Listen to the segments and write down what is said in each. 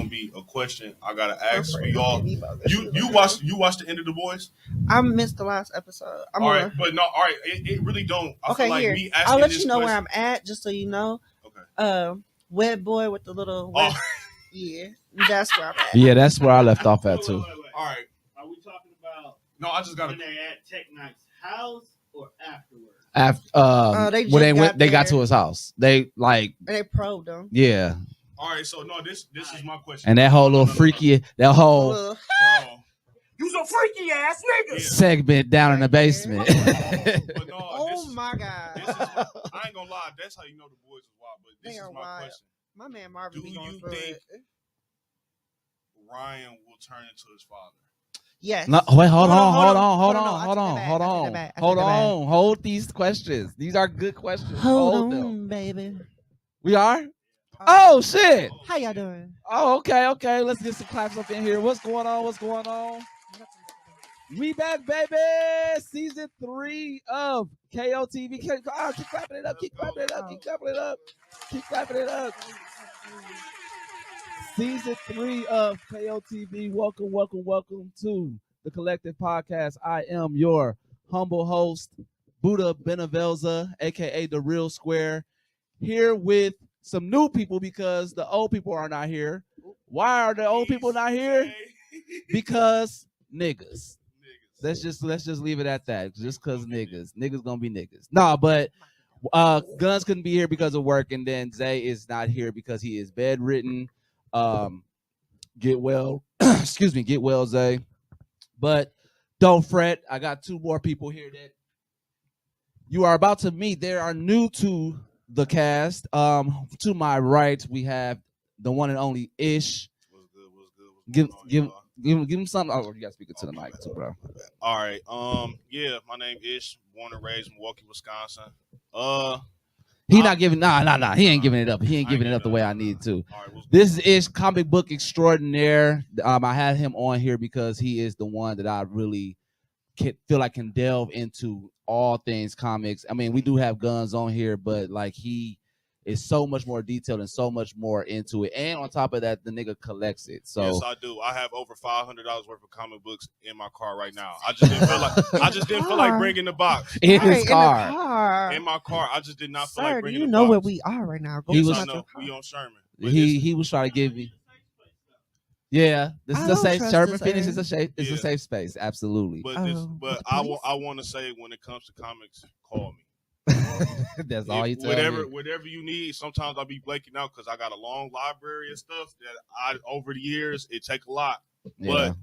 gonna be a question I gotta ask for y'all. You watched the end of The Boys? I missed the last episode. All right, but no, all right. It really don't. I feel like here. me asking I'll let this you know question, where I'm at, just so you know. Okay. Web boy with the little yeah, that's where I'm at. Yeah, that's where I left off at too. All right. Are we talking about? No, I just got when they're at Tech Knight's house or afterwards? After when they got to his house, they probed him. Yeah. All right, so no, this is my question. And that whole little freaky, that whole Bro, you some freaky ass nigga segment down in the basement. but no, oh my god! I ain't gonna lie, that's how you know The Boys is wild. But this is my question: my man Marvin, do you think Ryan will turn into his father? Yes. No, wait, hold on. Hold these questions. These are good questions. Hold on, baby. We are? Oh shit. How y'all doing? Oh, okay. Let's get some claps up in here. What's going on? We back, baby. Season 3 of KOTV. Keep clapping it up. Season 3 of KOTV. Welcome to the Kollective Podcast. I am your humble host, Buddha Benavelza, aka The Real Square, here with some new people because the old people are not here. Why are the old people not here? Because niggas. Let's just leave it at that. Just because niggas gonna be niggas. No, but Guns couldn't be here because of work, and then Zay is not here because he is bedridden. Get well, get well, Zay. But don't fret. I got 2 more people here that you are about to meet. They are new to the cast. To my right, we have the one and only Ish. What's good? Give him something. Oh, you gotta speak it to the mic too, bro. All right. Yeah, my name Ish. Born and raised in Milwaukee, Wisconsin. He not giving he ain't giving it up. He ain't giving it up the way I need to. Right, this is Ish, comic book extraordinaire. I had him on here because he is the one that I really feel like can delve into all things comics. I mean, we do have Guns on here, but like he is so much more detailed and so much more into it. And on top of that, the nigga collects it. So yes, I do. I have over $500 worth of comic books in my car right now. I just didn't feel like bringing the box in his car. In my car. I just did not feel like bringing the box. You know where we are right now. We on Sherman. He was trying to give me. Yeah, this is a safe. Sherman Phoenix is a safe space. Absolutely. But I want to say, when it comes to comics, call me. That's all you tell me. Whatever you need. Sometimes I'll be blanking out because I got a long library and stuff that over the years it take a lot. Yeah. But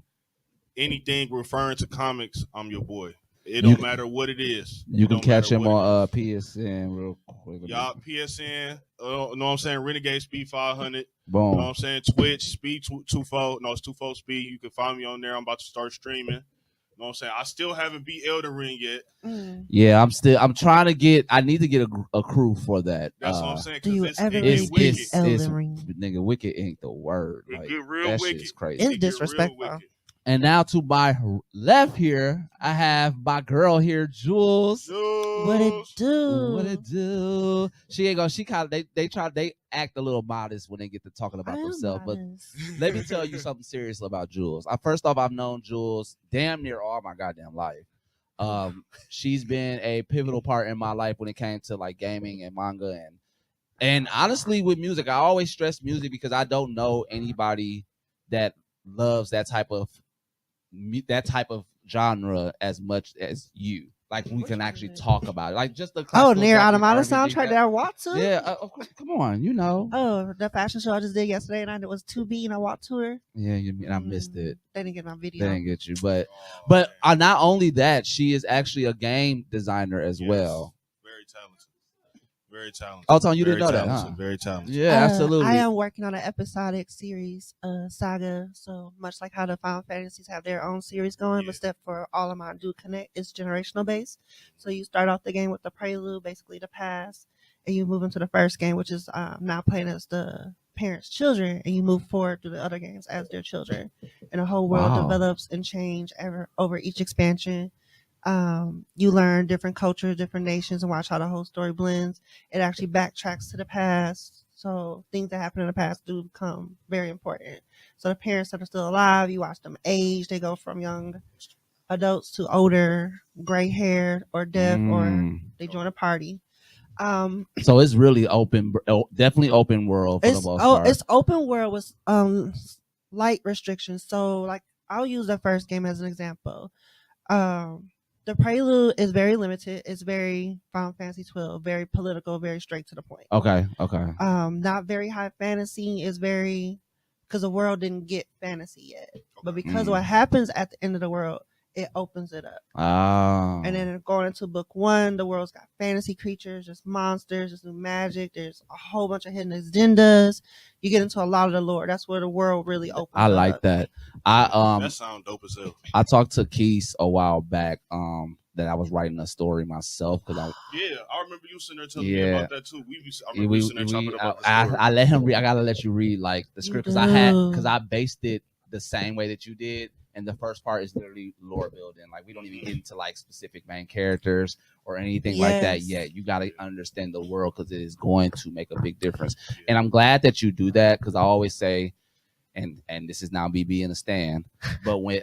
anything referring to comics, I'm your boy. It don't matter what it is. You can catch him on PSN real quick. Y'all PSN, know what I'm saying? Renegade Speed 500. Boom. Know what I'm saying? Twitch Speed 24. No, it's 24 Speed. You can find me on there. I'm about to start streaming. You know what I'm saying? I still haven't beat Elden Ring yet. Yeah, I'm trying to get. I need to get a crew for that. That's what I'm saying. Do you ever beat Elden Ring? Nigga, wicked ain't the word. It like, get real that wicked. Shit's crazy. It's disrespectful. And now to my left here, I have my girl here, Jules. What it do? She ain't gonna. She kind of. They act a little modest when they get to talking about themselves. But let me tell you something serious about Jules. First off, I've known Jules damn near all my goddamn life. She's been a pivotal part in my life when it came to like gaming and manga and honestly with music. I always stress music because I don't know anybody that loves that type of genre as much as you. Like we can actually talk about it. Like just the Near Automata soundtrack that I watched to. Yeah, come on, you know. Oh, the fashion show I just did yesterday, and it was 2B, and I walked to her. Yeah, I missed it. They didn't get my video. They didn't get you, but not only that, she is actually a game designer as well. Very talented. Very talented. Oh, Tom, you didn't know that, huh? Very talented. Yeah, absolutely. I am working on an episodic series, saga. So much like how the Final Fantasies have their own series going, but step for all of mine do connect. It's generational based. So you start off the game with the prelude, basically the past, and you move into the first game, which is now playing as the parents' children, and you move forward through the other games as their children. And the whole world develops and change over each expansion. You learn different cultures, different nations, and watch how the whole story blends. It actually backtracks to the past So things that happen in the past do become very important. So the parents that are still alive, you watch them age. They go from young adults to older, gray hair or deaf, or they join a party. So it's really definitely open world for the most part. It's open world with light restrictions. So like I'll use the first game as an example. The prelude is very limited. It's very Final Fantasy 12, very political, very straight to the point. Okay. Not very high fantasy. Is very because the world didn't get fantasy yet, but because what happens at the end of the world, it opens it up. And then going into book 1, the world's got fantasy creatures, just monsters, just magic. There's a whole bunch of hidden agendas. You get into a lot of the lore. That's where the world really opens up. I like that. That sounds dope as hell. I talked to Keith a while back that I was writing a story myself because I remember you sitting there telling me about that too. I remember you sitting there talking about the story. I let him read. I gotta let you read like the script because I based it the same way that you did. And the first part is literally lore building. Like we don't even get into like specific main characters or anything like that yet. You got to understand the world because it is going to make a big difference. And I'm glad that you do that because I always say, and this is now BB in the stand, but when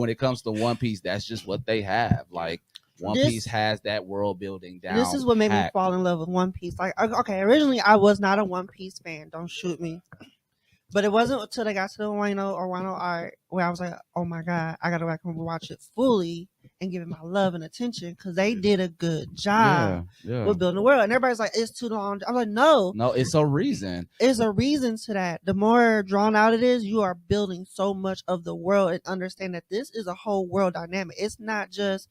it comes to One Piece, that's just what they have. Like One Piece has that world building down. This is what made me fall in love with One Piece. Like okay, originally I was not a One Piece fan. Don't shoot me. But it wasn't until they got to the Wano art where I was like, oh my God, I got to go back and watch it fully and give it my love and attention because they did a good job with building the world. And everybody's like, it's too long. I'm like, no, it's a reason. There's a reason to that. The more drawn out it is, you are building so much of the world and understand that this is a whole world dynamic. It's not just,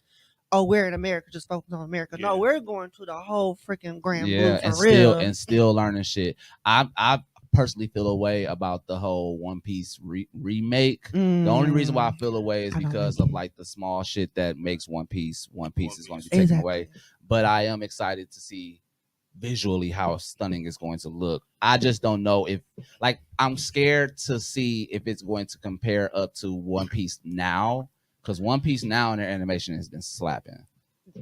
oh, we're in America, just focus on America. No, we're going to the whole freaking Grand Blue for real. And still learning shit. I personally feel a way about the whole One Piece remake. The only reason why I feel a way is because of like the small shit that makes One Piece is going to be taken away. But I am excited to see visually how stunning it's going to look. I just don't know if like I'm scared to see if it's going to compare up to One Piece now because One Piece now in their animation has been slapping.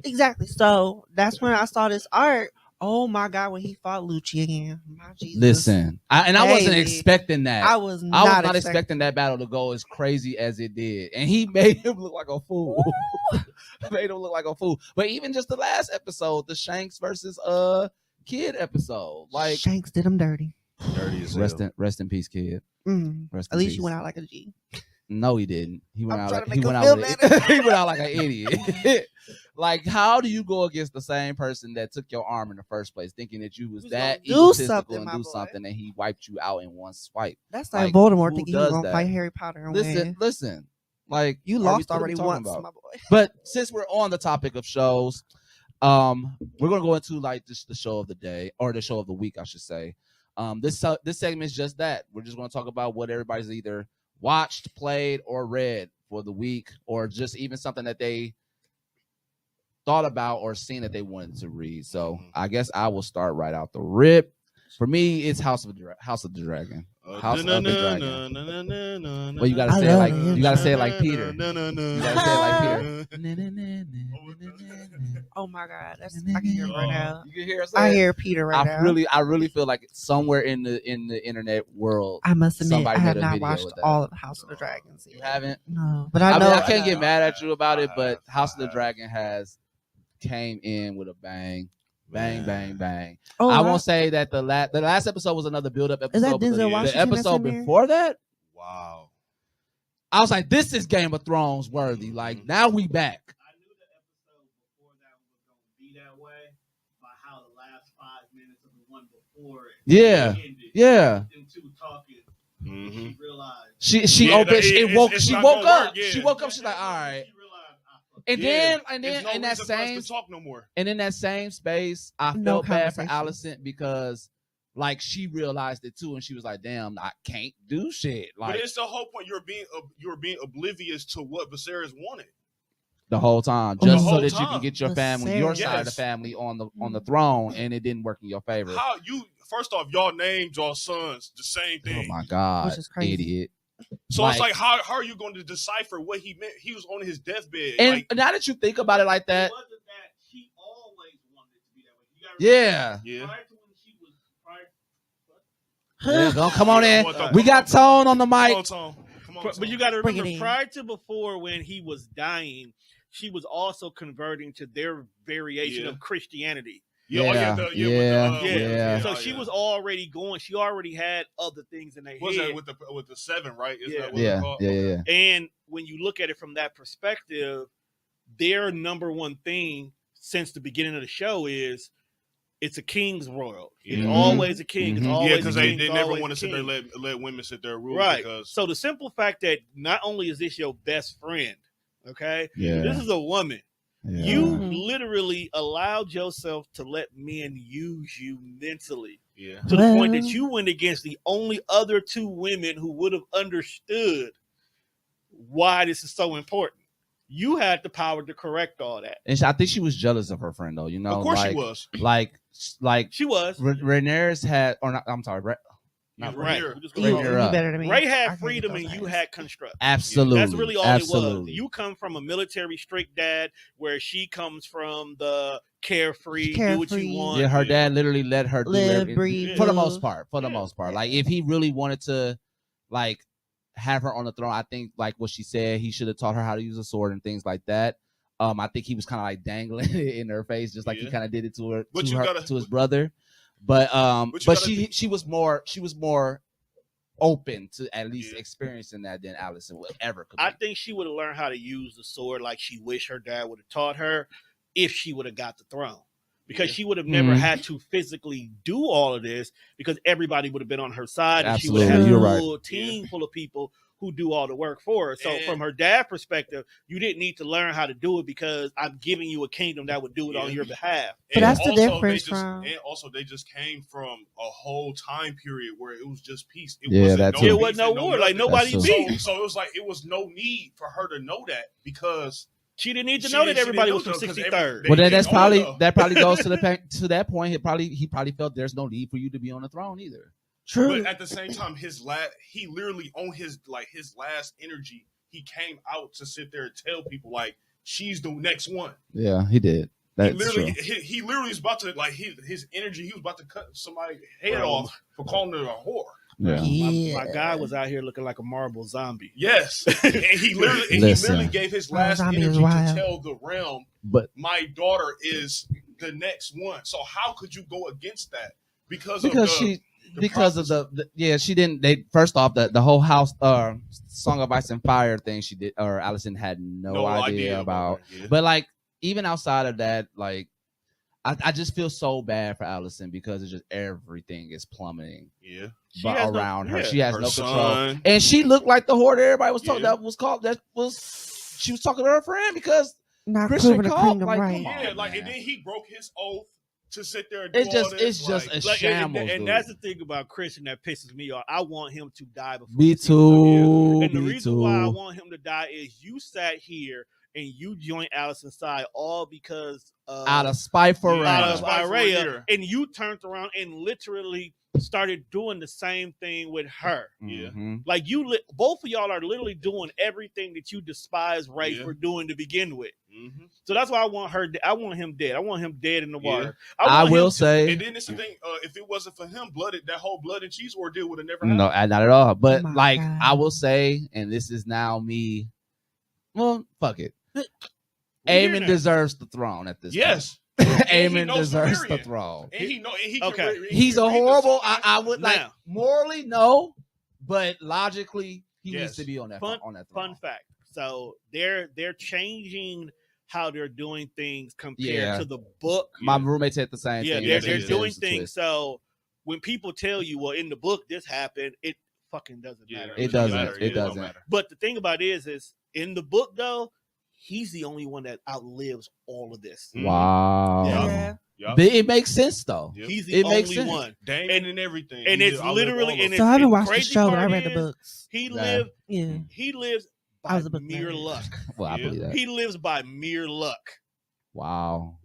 Exactly. So that's when I saw this art. Oh my God, when he fought Lucci again. My Jesus. Listen, I wasn't expecting that. I was not expecting that battle to go as crazy as it did. And he made him look like a fool. But even just the last episode, the Shanks versus Kid episode. Like Shanks did him dirty. Dirty as rest in peace, Kid. At least you went out like a G. No, he didn't. He went out like he went out like an idiot. Like, how do you go against the same person that took your arm in the first place, thinking that you was that egotistical and do something, and he wiped you out in one swipe? That's like Voldemort thinking he was gonna fight Harry Potter. And listen. Like you lost already once, my boy. But since we're on the topic of shows, we're gonna go into like just the show of the day or the show of the week, I should say. This segment is just that. We're just gonna talk about what everybody's either watched, played, or read for the week, or just even something that they thought about or seen that they wanted to read. So I guess I will start right out the rip. For me, it's House of the Dragon. House of the Dragon. Well, you gotta say it like Peter. You gotta say it like Peter. Oh my God, I can hear it right now. You can hear us. I hear Peter right now. I really feel like somewhere in the internet world, I must admit, I have made a not video watched with that. all of House of the Dragons yet. You haven't? No, but I know. I can't get mad at you about it, but House of the Dragon has came in with a bang. Bang, bang, bang. Oh, I won't say that the last episode was another build-up episode. Is that Denzel Washington? The episode before that, wow. I was like, this is Game of Thrones worthy. Like, now we back. I knew the episode before that was going to be that way by how the last 5 minutes of the one before it ended. Yeah. Them two talking. Mm-hmm. She realized. She opened. She woke up. Yeah. She woke up. She's like, all right. And then in that same talk no more. And in that same space, I felt bad for Alicent because like she realized it too, and she was like, "Damn, I can't do shit." Like, but it's the whole point. You're being oblivious to what Viserys wanted the whole time, just so that time. you can get your family, your side of the family on the throne, and it didn't work in your favor. How you? First off, y'all named y'all sons the same thing. Oh my God, which is crazy. Idiot. So it's like, how are you going to decipher what he meant? He was on his deathbed. And like, now that you think about it like that, It wasn't that she always wanted it to be that way. yeah. Prior to when she was Come on in. We got Tone on the mic. Come on, But you got to Bring it remember, in. prior to before when he was dying, she was also converting to their variation of Christianity. So she was already going. She already had other things in her head. Was that with the 7, right? Isn't that what Yeah. it's called? Yeah. And when you look at it from that perspective, their number one thing since the beginning of the show is it's a king's world. It's always a king. It's always because a king. they never want to sit there let women sit there and rule. Right. Because So the simple fact that not only is this your best friend, okay, Yeah. this is a woman. Yeah. You literally allowed yourself to let men use you mentally to the point that you went against the only other 2 women who would have understood why this is so important. You had the power to correct all that. And I think she was jealous of her friend, though. You know, of course like, she was. Like She was. Rhaenyra's had, or not, I'm sorry, not Right. Rhaenyra. We're just You, gonna Rhaenyra go. you up. better than me. Ray I had can't freedom get and those you eyes. had construct. Absolutely. That's really all it was. Absolutely. You come from a military strict dad where she comes from the carefree, do what Carefree. you want. Yeah, her dad literally let her do Live, everything breathe, for the move. most part. For the most part, like if he really wanted to, like, have her on the throne, I think like what she said, he should have taught her how to use a sword and things like that. I think he was kind of like dangling it in her face, just like he kind of did it to her, to his brother. But she was more open to at least experiencing that than Allison would ever could be. I think she would have learned how to use the sword like she wished her dad would have taught her if she would have got the throne. Because she would have never had to physically do all of this because everybody would have been on her side. And Absolutely. she would have You're a right. full team full of people who do all the work for her. So from her dad perspective, you didn't need to learn how to do it because I'm giving you a kingdom that would do it on your behalf. But that's the difference And also, they just came from a whole time period where it was just peace. It wasn't no war. Like nobody beat. So it was like it was no need for her to know that because she didn't need to know that everybody was from 63rd. Well, then that probably goes to that point. He probably felt there's no need for you to be on the throne either. True. But at the same time, he literally on his last energy, he came out to sit there and tell people like she's the next one. Yeah, he did. That's true. He literally was about to like his energy. He was about to cut somebody's head off for calling her a whore. Yeah. My guy was out here looking like a marble zombie. Yes, and he literally gave his last energy to tell the realm, but my daughter is the next one. So how could you go against that? Because of the she didn't. They first off the whole house Song of Ice and Fire thing she did, or Allison had no idea about. But like even outside of that, like I just feel so bad for Allison because it's just everything is plummeting. Yeah. But around her, she has her no son. control, and she looked like the whore that everybody was talking. She was talking to her friend because not Christian the cult, kingdom, like, right? on, and then he broke his oath to sit there and it's just a shambles. And that's the thing about Christian that pisses me off. I want him to die before. Me too. And the reason why I want him to die is you sat here and you joined Allison's side all because out of spite for Araya, and you turned around and literally started doing the same thing with her. Like both of y'all are literally doing everything that you despise Ray for doing to begin with. So that's why I want him dead. I want him dead in the water. I will say, and then it's the thing, if it wasn't for him, that whole blood and cheese ordeal would have never happened. No, not at all. But I will say, and this is now me. Well, fuck it. Aemon deserves the throne at this point. Aemon deserves the throne. And he's a horrible. I would like morally no, but logically he needs to be on that throne. Fun fact. So they're changing how they're doing things compared to the book. My roommate said the same thing. Yeah, they're doing things. So when people tell you, well, in the book this happened, it fucking doesn't matter. It doesn't. It doesn't. But the thing about it is in the book though, he's the only one that outlives all of this. Wow. Yeah. But it makes sense though. He's the only one. And everything. And it's literally so I haven't watched the show, but I read the books. He lives by mere luck. Well, I believe that. He lives by mere luck. Wow.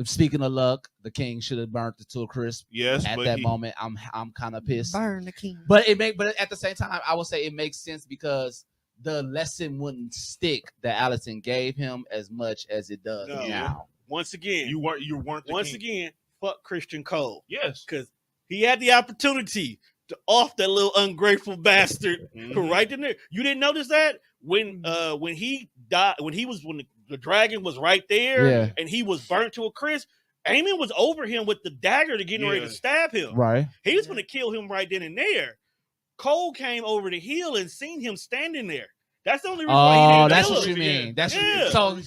Speaking of luck, the king should have burnt it to a crisp. Yes. At that moment, I'm kind of pissed. Burn the king. But at the same time, I would say it makes sense because the lesson wouldn't stick that Allison gave him as much as it does now. Once again, you weren't. Once again, fuck Christian Cole. Yes, because He had the opportunity to off that little ungrateful bastard right in there. You didn't notice that when he died, when the dragon was right there and he was burnt to a crisp. Aemon was over him with the dagger to getting ready to stab him. Right. He was going to kill him right then and there. Cole came over the hill and seen him standing there. That's the only reason why he didn't that's kill what him. you mean. That's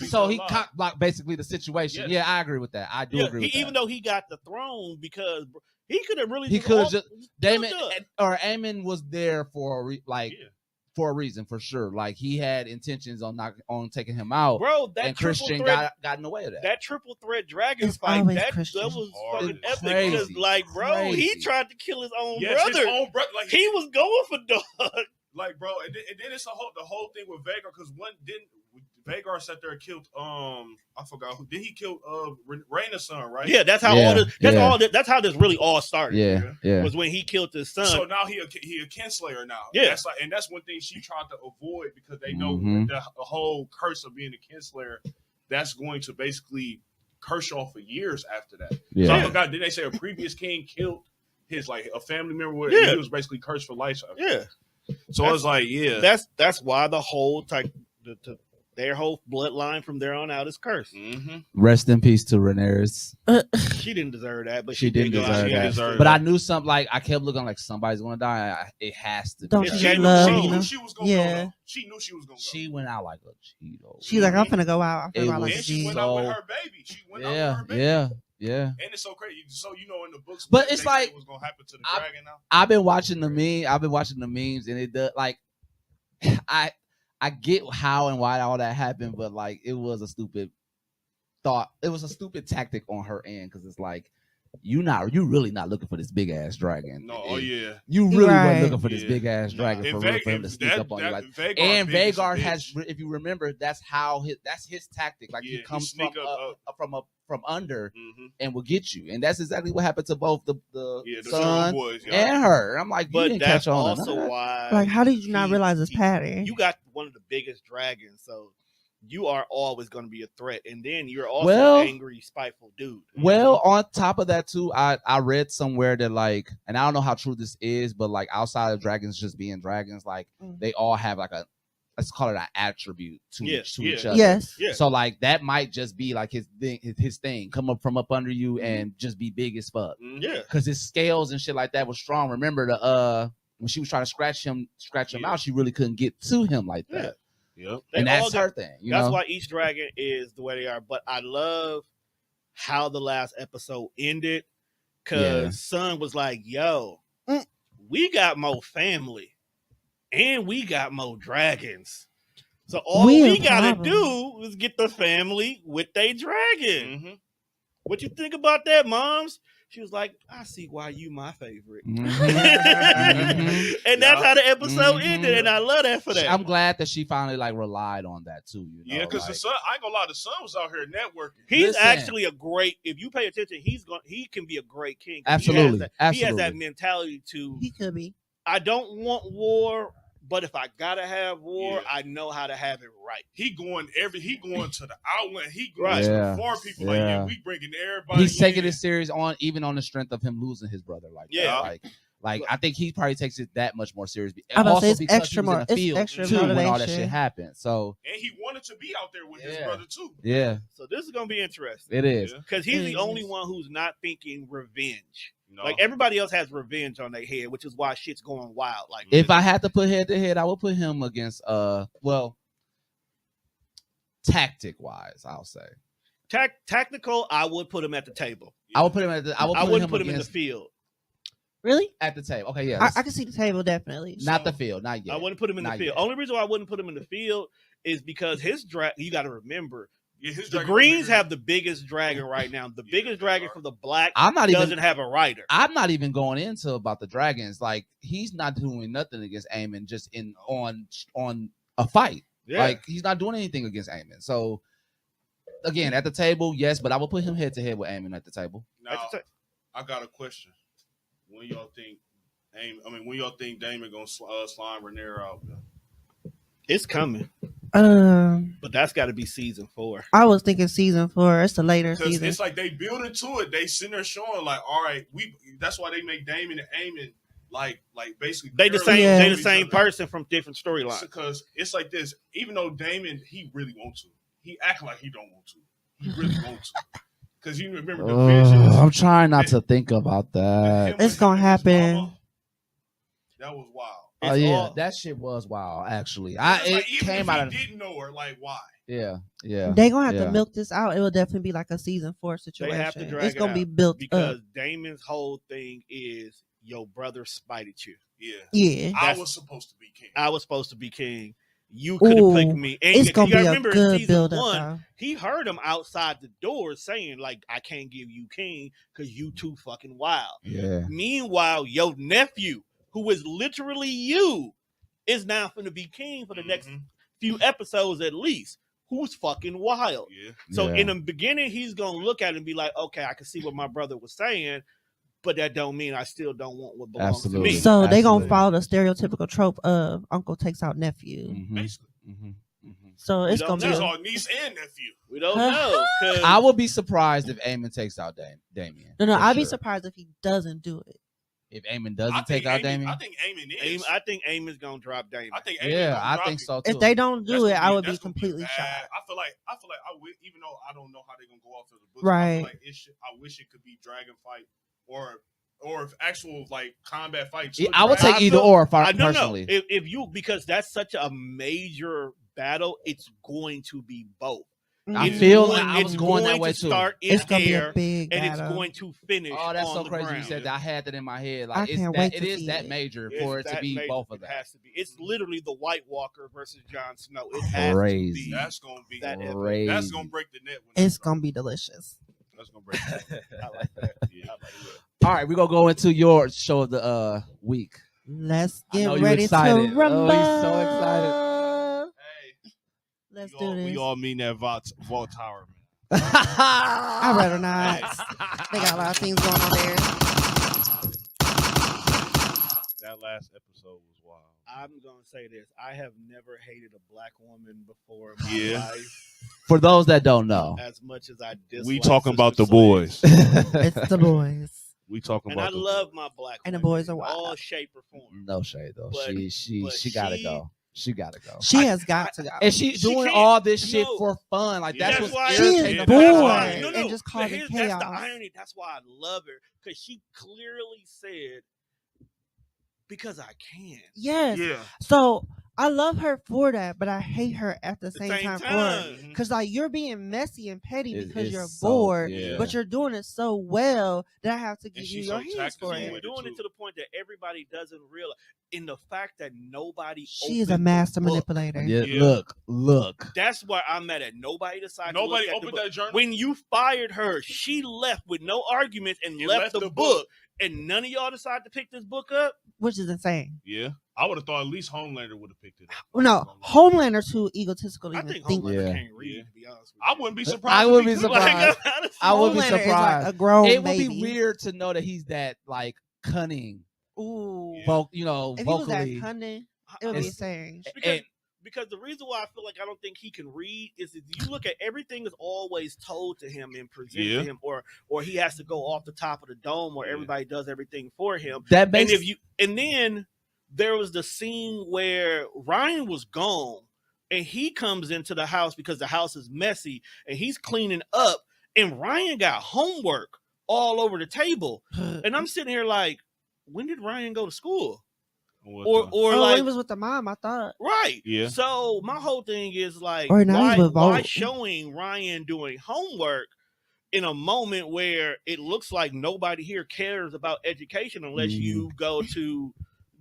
so he cock blocked basically the situation. Yeah, I agree with that. I do agree with that. Even though he got the throne, because he could have really just Damon or Aemon was there for for a reason, for sure. Like he had intentions on taking him out, bro. That and Christian got in the way of that. That triple threat dragon fight, that was fucking epic. Because, like, bro, he tried to kill his own brother. His own brother. Like, he was going for dog. Like, bro, and then it's the whole thing with Vagar, because Vagar sat there and killed I forgot who did he kill Rhaena's son, right? Yeah, that's how that's how this really all started. Yeah. Was when he killed his son. So now he a kinslayer now. Yeah, that's one thing she tried to avoid, because they know the whole curse of being a kinslayer, that's going to basically curse you off for years after that. Yeah. So I forgot, did they say a previous king killed his a family member where he was basically cursed for life? Yeah. So I was like, that's why the whole their whole bloodline from there on out is cursed. Rest in peace to Rhaenyra. She didn't deserve that, but she didn't deserve that. But I knew something, like I kept looking like somebody's gonna die. It has to. Don't be. she love? She knew she was gonna go. She knew she was gonna go. She went out like a Cheeto. She's like, I'm finna go out. I'm finna go out like a she went out with her baby. She went out with her baby. Yeah. And it's so crazy. So in the books, but it's like what's gonna happen to the dragon now? I've been watching the memes, and it does like I get how and why all that happened, but like it was a stupid thought. It was a stupid tactic on her end, because it's like you really not looking for this big ass dragon. No, you really weren't looking for this big ass dragon for him to sneak up on you. Like, and Vagar has, if you remember, that's his tactic. Like he comes from under and will get you, and that's exactly what happened to both the son and her. I'm like, you didn't catch on. Also why, like, how did you not realize this pattern? You got one of the biggest dragons, so you are always going to be a threat, and then you're also an angry, spiteful dude. Well, on top of that too, I read somewhere that like, and I don't know how true this is, but like outside of dragons just being dragons, like they all have like let's call it an attribute to each other. Yes. So like that might just be like his thing, come up from up under you and just be big as fuck. Yeah. Because his scales and shit like that was strong. Remember when she was trying to scratch him out, she really couldn't get to him like that. Yep. And that's her thing. That's why each dragon is the way they are. But I love how the last episode ended, because Son was like, yo, we got more family and we got more dragons. So all we gotta do is get the family with their dragon. What you think about that, moms? She was like, I see why you my favorite. And that's how the episode ended, and I love that for that. I'm glad that she finally like relied on that too. You know? Yeah, because the son, I ain't gonna lie, the son was out here networking. He's actually a great, if you pay attention, he can be a great king. Absolutely. He has that mentality to, he could be. I don't want war, but if I gotta have war, I know how to have it right. He going to the outlet. He going to the far people. Like, we bringing everybody. He's taking this series on, even on the strength of him losing his brother. Like I think he probably takes it that much more serious. Also it's because extra he was in the field extra too motivation when all that shit happened. So and he wanted to be out there with his brother too. Yeah. So this is gonna be interesting. It is, because he's the only one who's not thinking revenge. No. Like everybody else has revenge on their head, which is why shit's going wild. Like if I had to put head to head, I would put him against tactic wise, I'll say. Tactical, I would put him at the table. I would put him at the. I wouldn't put him in the field. Really? At the table. Okay, yeah. I can see the table definitely. Not the field, not yet. I wouldn't put him in the field. Yet. Only reason why I wouldn't put him in the field is because his dragon. You got to remember. The Greens have the biggest dragon right now. The biggest dragon from the Black doesn't have a rider. I'm not even going into about the dragons. Like he's not doing nothing against Aemon, just on a fight. Yeah. Like he's not doing anything against Aemon. So again, at the table, yes, but I will put him head to head with Aemon at the table. Now, I got a question. When y'all think Damon gonna slime Rhaenyra out? It's coming. But that's got to be season 4. I was thinking season 4. It's the later Because season. it's like they build into it. They sitting there showing like, all right, that's why they make Damon and Eamon like basically They the same. Yeah. They the same person from different storylines. Because it's like this. Even though Damon, he really wants to. He acting like he don't want to. He really wants to. Because you remember the visions. I'm trying not to think about that. It's gonna happen. That was wild. Oh yeah, that shit was wild. Actually, it even came if out he of didn't know her. Like why? yeah. They gonna have to milk this out. It will definitely be like a season 4 situation. They have to drag it's gonna it be out built because up. Damon's whole thing is your brother spited you. Yeah. I was supposed to be king. I was supposed to be king. You could have picked me. And it's gonna be a remember good in season build 1, up. he heard him outside the door saying, like, I can't give you king because you too fucking wild. Yeah. Meanwhile, your nephew, who is literally you, is now going to be king for the next few episodes at least. Who's fucking wild? Yeah. So in the beginning, he's going to look at it and be like, okay, I can see what my brother was saying, but that don't mean I still don't want what belongs to me. So they gonna follow the stereotypical trope of uncle takes out nephew. Basically. So it's gonna That's be all niece and nephew. We don't know. I would be surprised if Eamon takes out Damien. No, I'd be surprised if he doesn't do it. If Eamon doesn't take out Damien, I think Eamon is. I think Eamon's gonna drop Damien. I think Eamon I think so too. If they don't do it, I would be that's gonna completely bad. shocked. I feel like I would, even though I don't know how they're gonna go off of the books. Right. I feel like I wish it could be dragon fight or if actual like combat fights. Yeah, I would take either or personally. If you, because that's such a major battle, it's going to be both. I feel like I was going that way too. It's gonna be a big and battle. it's going to finish. Oh, that's so crazy! Ground. You said that. I had that in my head. I Like can't wait it is that major for it to be both of them. It has to be. It's literally the White Walker versus Jon Snow. It has crazy. to be. That's gonna be crazy. That's gonna break the net. It's gonna be delicious. That's gonna break the net. I like that. Yeah. I like that. All right, we're gonna go into your show of the week. Let's I know get you ready excited. to rumble. Oh, he's so excited. Hey, Let's do this. we all mean that Vault Tower, man. I'd rather not. They got a lot of things going on there. That last episode was wild. I'm gonna say this: I have never hated a black woman before in my life. For those that don't know, As much as I dislike. We talking about the Sister Sledge. boys. It's the boys. We talking And about. I the love my black And the women boys are in wild. all shape or form. no shade though. But- She gotta go. She gotta go. She has got to go. And she's She doing can't. all this shit No. for fun. Like Yeah. that's That's what's why She is irritating bored about it. and just causing That's chaos. the irony. That's why I love her, because she clearly said, "Because I can." Yes. Yeah. So I love her for that, but I hate her at the same time for it. Mhm. Because like you're being messy and petty because It's you're so- bored, yeah. but you're doing it so well that I have to give And you she's your so hands for tactical She's it. with doing too. it to the point that everybody doesn't realize. In the fact that nobody. She is a opened the master book. manipulator. Yeah, Yeah. Look. That's where I'm at. Nobody decided. Nobody to look at the opened book. that journal. When you fired her, she left with no arguments and And left the book. And none of y'all decided to pick this book up. Which is insane. Yeah. I would have thought at least Homelander would have picked it up. Well, no, Homelander's too egotistical to I even think think. Homelander Yeah. can't read. Yeah. To be honest with I you. wouldn't be surprised. I if would he be could. surprised. honestly, I would be Homelander is surprised. like a grown It would baby. be weird to know that he's that like cunning, Ooh. Yeah. vocally. If he was that cunning, it would be It's- insane. Because the reason why I feel like I don't think he can read is if you look at everything is always told to him and presented Yeah. to him, or he has to go off the top of the dome where Yeah. everybody does everything for him. That makes And then there was the scene where Ryan was gone and he comes into the house because the house is messy and he's cleaning up and Ryan got homework all over the table. And I'm sitting here like, when did Ryan go to school? Or Oh, like he was with the mom, I thought. right. Yeah. So my whole thing is like, Or now he's with why Vogue. showing Ryan doing homework in a moment where it looks like nobody here cares about education unless you go to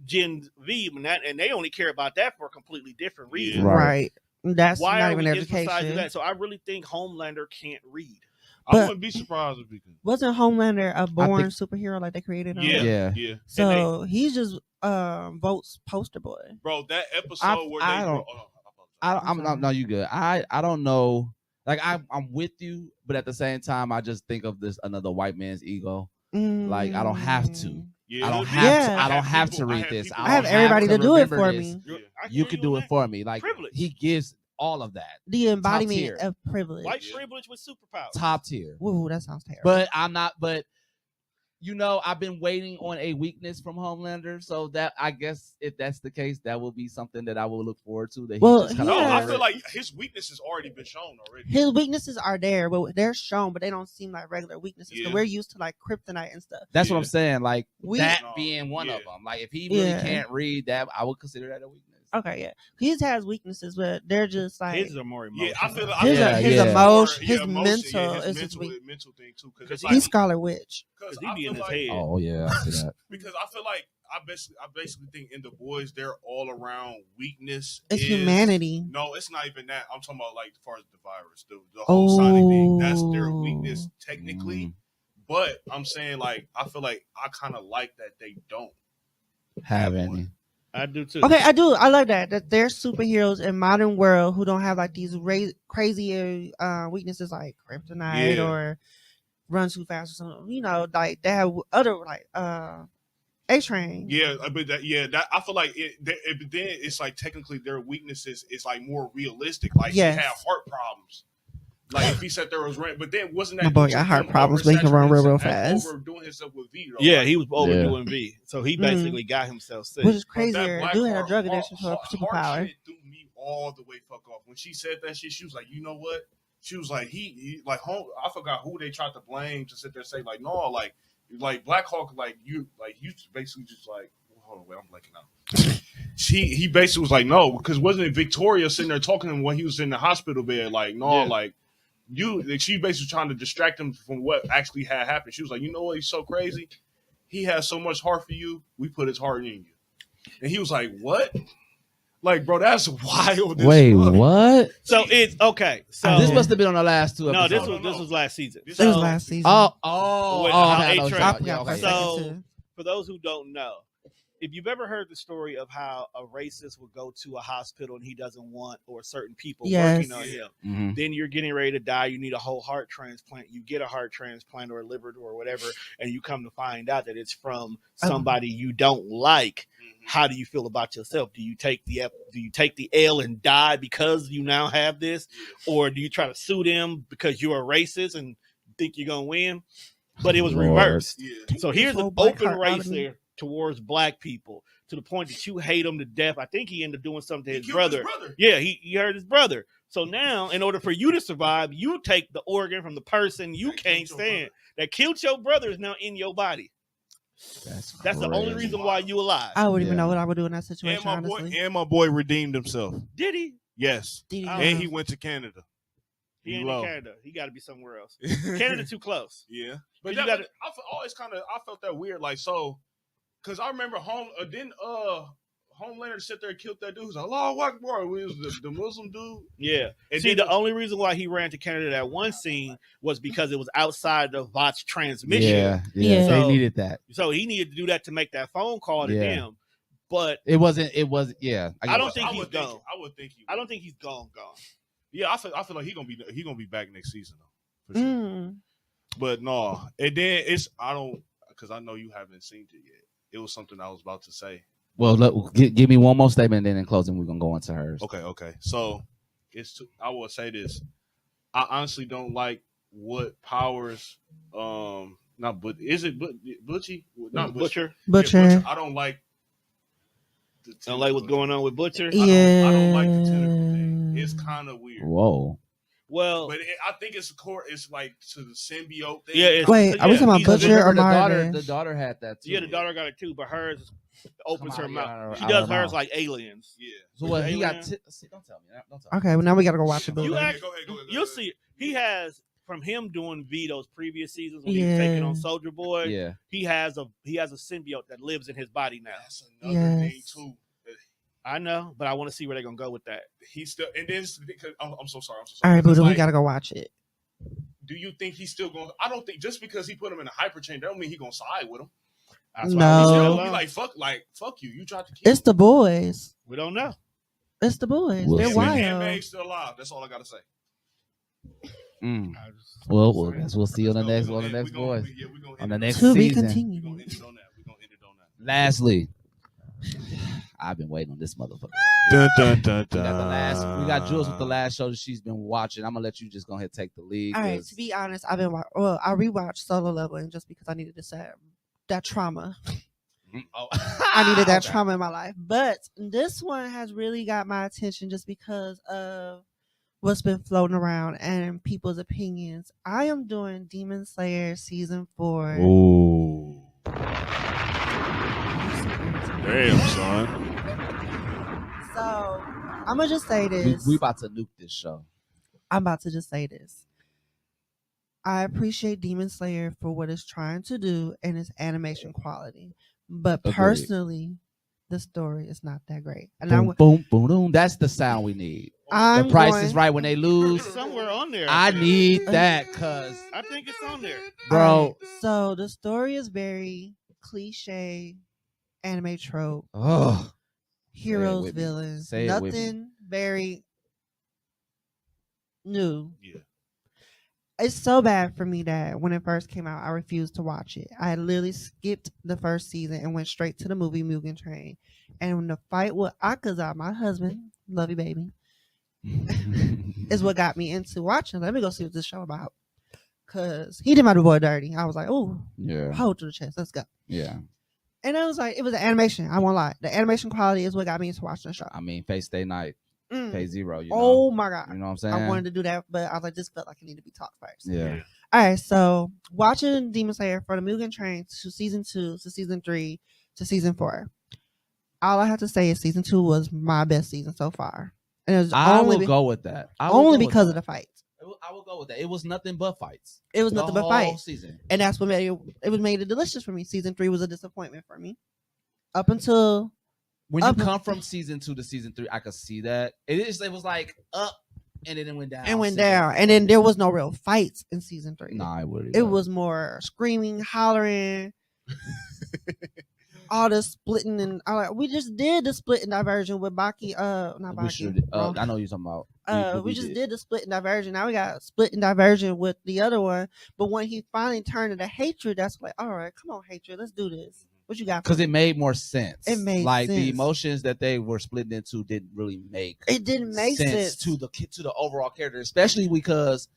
Gen V, and they only care about that for a completely different reason. Right. That's Why not are even we emphasizing education. that? So I really think Homelander can't read. I But- wouldn't be surprised if he could. Wasn't Homelander a born superhero like they created him? Yeah. Yeah. So he's just Vote's poster boy. Bro, that episode where I they don't- I'm no, you good. I don't know. Like I'm with you, but at the same time, I just think of this another white man's ego. Like, I don't have to. Yeah, I don't yeah. have to. Yeah. I don't have to people- read have this. people- I have don't everybody to do it remember for this. me. Yeah. I You hear can do on it that. for me. Like Privilege. he gives all of that. The tier. embodiment of privilege. White privilege with superpowers. Top tier. Ooh, that sounds terrible. But I'm not. But you know, I've been waiting on a weakness from Homelander, so that I guess if that's the case, that will be something that I will look forward to. That Well, he just kind No, of I feel like his weakness has already been shown already. his weaknesses are there, but they're shown, but they don't seem like regular weaknesses. Yeah. So we're used to like kryptonite and stuff. That's what I'm Yeah. saying. Like that No, being one yeah. of them. Like if he really Yeah. can't read that, I would consider that a weakness. Okay, yeah. He has weaknesses, but they're just like His are more emotional. Yeah, I feel his, Yeah, his yeah. emotion, his emotion, mental his is his mental, weak. mental thing too. Cause Because he- like, He's Scarlet Witch. because he I be in feel his like, head. Oh yeah, I see that. because I feel like I basically think in the boys they're all around weakness. It's is- humanity. No, it's not even that. I'm talking about like as far as the virus, the whole sonic thing. That's their Oh. weakness technically. But I'm saying like I feel like I kind of like that they don't Have one. any? I do too. Okay, I do. I like that. That there's superheroes in modern world who don't have like these crazy weaknesses like kryptonite Yeah. or run too fast or something. You know, like they have other like A-Train. Yeah, but that I feel like but then it's like technically their weaknesses is like more realistic. Like Yes. he had heart problems. Like if he said there was rent, but then wasn't that My boy due got to heart him problems, but he can run real fast. overdoing himself with V? Though? Yeah, Like, he was overdoing V. So he basically got himself sick. Which is but that crazier. black Dude had a heart- drug heart- addiction to a heart superpower. shit threw me all the way fuck off. When she said that shit, she was like, you know what? She was like, he like home. I forgot who they tried to blame to sit there and say like, no, like Black Hawk, like you basically just like, hold on, wait, I'm blanking out. He basically was like, no, because wasn't it Victoria sitting there talking to him when he was in the hospital bed? Like, no, Yeah. like she basically trying to distract him from what actually had happened. She was like, you know what? He's so crazy. He has so much heart for you. We put his heart in you. And he was like, what? Like, bro, that's wild. Wait, what? So it's okay. So This must have been on the last two no, episodes. this was last season. This It was So- last season. Oh, With okay, how I know what A-Train- you're I talking forgot about. for a Yeah, second So- too. For those who don't know, if you've ever heard the story of how a racist would go to a hospital and he doesn't want or certain people Yes. working on him, Mhm. then you're getting ready to die. You need a whole heart transplant. You get a heart transplant or a liver or whatever, and you come to find out that it's from somebody you don't like. How do you feel about yourself? Do you take the L and die because you now have this, or do you try to sue them because you're a racist and think you're gonna win? But it was Lord. reversed. Yeah. So here's whole an black open heart out race of me. there towards black people to the point that you hate them to death. I think he ended up doing something to He his killed brother. brother. Yeah, he hurt his brother. So now, in order for you to survive, you take the organ from the person you That can't killed your stand. That killed your brother is now in your body. That's the only crazy. reason why you alive. I wouldn't even Yeah. know what I would do in that situation, honestly. And my boy redeemed himself. Did he? Yes. Did he And know? And he went to Canada. He ain't low. in Canada. He got to be somewhere else. Canada too close. Yeah, but You that, gotta- I felt that weird, like so, because I remember Homelander sit there and killed that dude. He was like, "Allah Akbar," it was the Muslim dude. Yeah. And See, then the only reason why he ran to Canada that one scene was because it was outside of Vough's transmission. Yeah, Yeah. they So- needed that. So he needed to do that to make that phone call to Yeah. them. But It wasn't. Yeah. I don't think I he's would gone. I would think he. I don't think he's gone. Yeah, I feel like he gonna be back next season though. For sure. Mm. But no, and then I don't because I know you haven't seen it yet. It was something I was about to say. Well, look, give me one more statement, and then in closing, we're gonna go into hers. Okay. So I will say this. I honestly don't like what powers. Not but is it Butchie? Not Butcher. Butcher. Yeah, I don't like. Don't like what's going on with Butcher. Yeah. I don't like the tentacle thing. It's kind of weird. Whoa. Well, But I think it's it's like to the symbiote thing. yeah. It's, Wait, are we talking about he's- Butcher or Marvin? The daughter had that too. Yeah, the daughter got it too, but hers opens Come her out, mouth. yeah, She out does of her hers mouth. like aliens. Yeah. So what? He got. Alien. See, don't tell me. Don't tell me. Okay, well now we gotta go watch it. You Boo. act- Go ahead. You'll see. He has from him doing Vito's previous seasons when he was taking Yeah. on Soldier Boy. Yeah. He has a symbiote that lives in his body now. That's another thing Yes. too. I know, but I want to see where they're gonna go with that. He's still, and then because I'm so sorry. All right, Because, Buddha, we like, gotta go watch it. Do you think he's still going? I don't think just because he put him in a hyper chain, that don't mean he's gonna side with him. That's No. why He's we still still gonna be alone. like fuck you. You tried to kill. It's the boys. We don't know. It's the boys. We'll They're see. wild. Handmaid's still alive. That's all I gotta say. Mm. Well, guess we'll see you on the next one. The next boys. On the next To be season. We're gonna continued. end it on that. We're gonna end it on that. Lastly, I've been waiting on this motherfucker. Dun, dun, dun, We got the last. We got Jules with the dun. last show that she's been watching. I'm gonna let you just go ahead and take the lead. All right, 'cause- to be honest, I rewatched Solo Leveling just because I needed to set that trauma. Oh. I needed that Okay. trauma in my life. But this one has really got my attention just because of what's been floating around and people's opinions. I am doing Demon Slayer season 4. Ooh. Damn, son. So I'm gonna just say this. We about to nuke this show. I'm about to just say this. I appreciate Demon Slayer for what it's trying to do and its animation quality. But Agreed. personally, the story is not that great. And Boom, boom, boom, boom. That's the sound we need. I'm The price going, is right when they lose. It's somewhere on there. I need that, cause I think it's on there. bro. Alright, so the story is very cliche, anime trope, Oh, heroes, with me. villains, Say it with me. nothing very new. Yeah. It's so bad for me that when it first came out, I refused to watch it. I literally skipped the first season and went straight to the movie Mugen Train. And when the fight with Akaza, my husband, love you, baby, is what got me into watching. Let me go see what this show about. Because he did my boy dirty. I was like, oh, yeah, hold to the chest. Let's go. yeah. And it was like, it was the animation. I won't lie. The animation quality is what got me into watching the show. I mean, Face Day Night, Mm. Pay Zero. You know, Oh my God. you know what I'm saying? I wanted to do that, but I was like, this felt like it needed to be talked first. Yeah. All right, so watching Demon Slayer for the Mugen Train to season 2 to season 3 to season 4. All I have to say is season 2 was my best season so far, and it was I only will go with that. I will only go with because of that. the fights. I will go with that. It was nothing but fights. It was The nothing but whole fights, season. and that's what made it delicious for me. Season 3 was a disappointment for me, up until When you Up- come from season 2 to season 3, I could see that. It was like up and then it went down. and went down, and then there was no real fights in season 3. Nah, It was more screaming, hollering, all the splitting, and we just did the split and diversion with Baki. Not We Baki. should. wrong. I know you're talking about. We just did the split and diversion. Now we got split and diversion with the other one. But when he finally turned into hatred, that's like, all right, come on, hatred, let's do this. What you got? Because it made more sense. It made like the sense. emotions that they were splitting into didn't really make. It didn't make sense to the overall character, especially because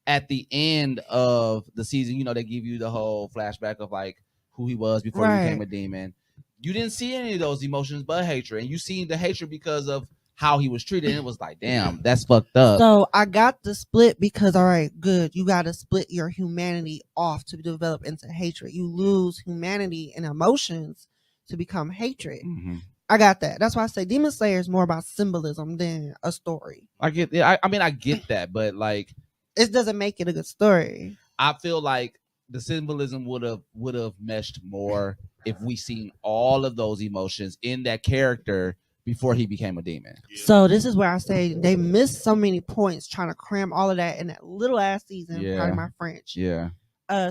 at the end of the season, you know, they give you the whole flashback of like who he was before he became a demon. You didn't see any of those emotions but hatred, and you seen the hatred because of how he was treated, and it was like, damn, that's fucked up. So I got the split because, all right, good. You got to split your humanity off to develop into hatred. You lose humanity and emotions to become hatred. Mm-hmm. I got that. That's why I say Demon Slayer is more about symbolism than a story. I get. Yeah, I mean, I get that, but like, It doesn't make it a good story. I feel like the symbolism would have meshed more if we seen all of those emotions in that character before he became a demon. So this is where I say they missed so many points trying to cram all of that in that little ass season. Yeah. Pardon my French. Yeah.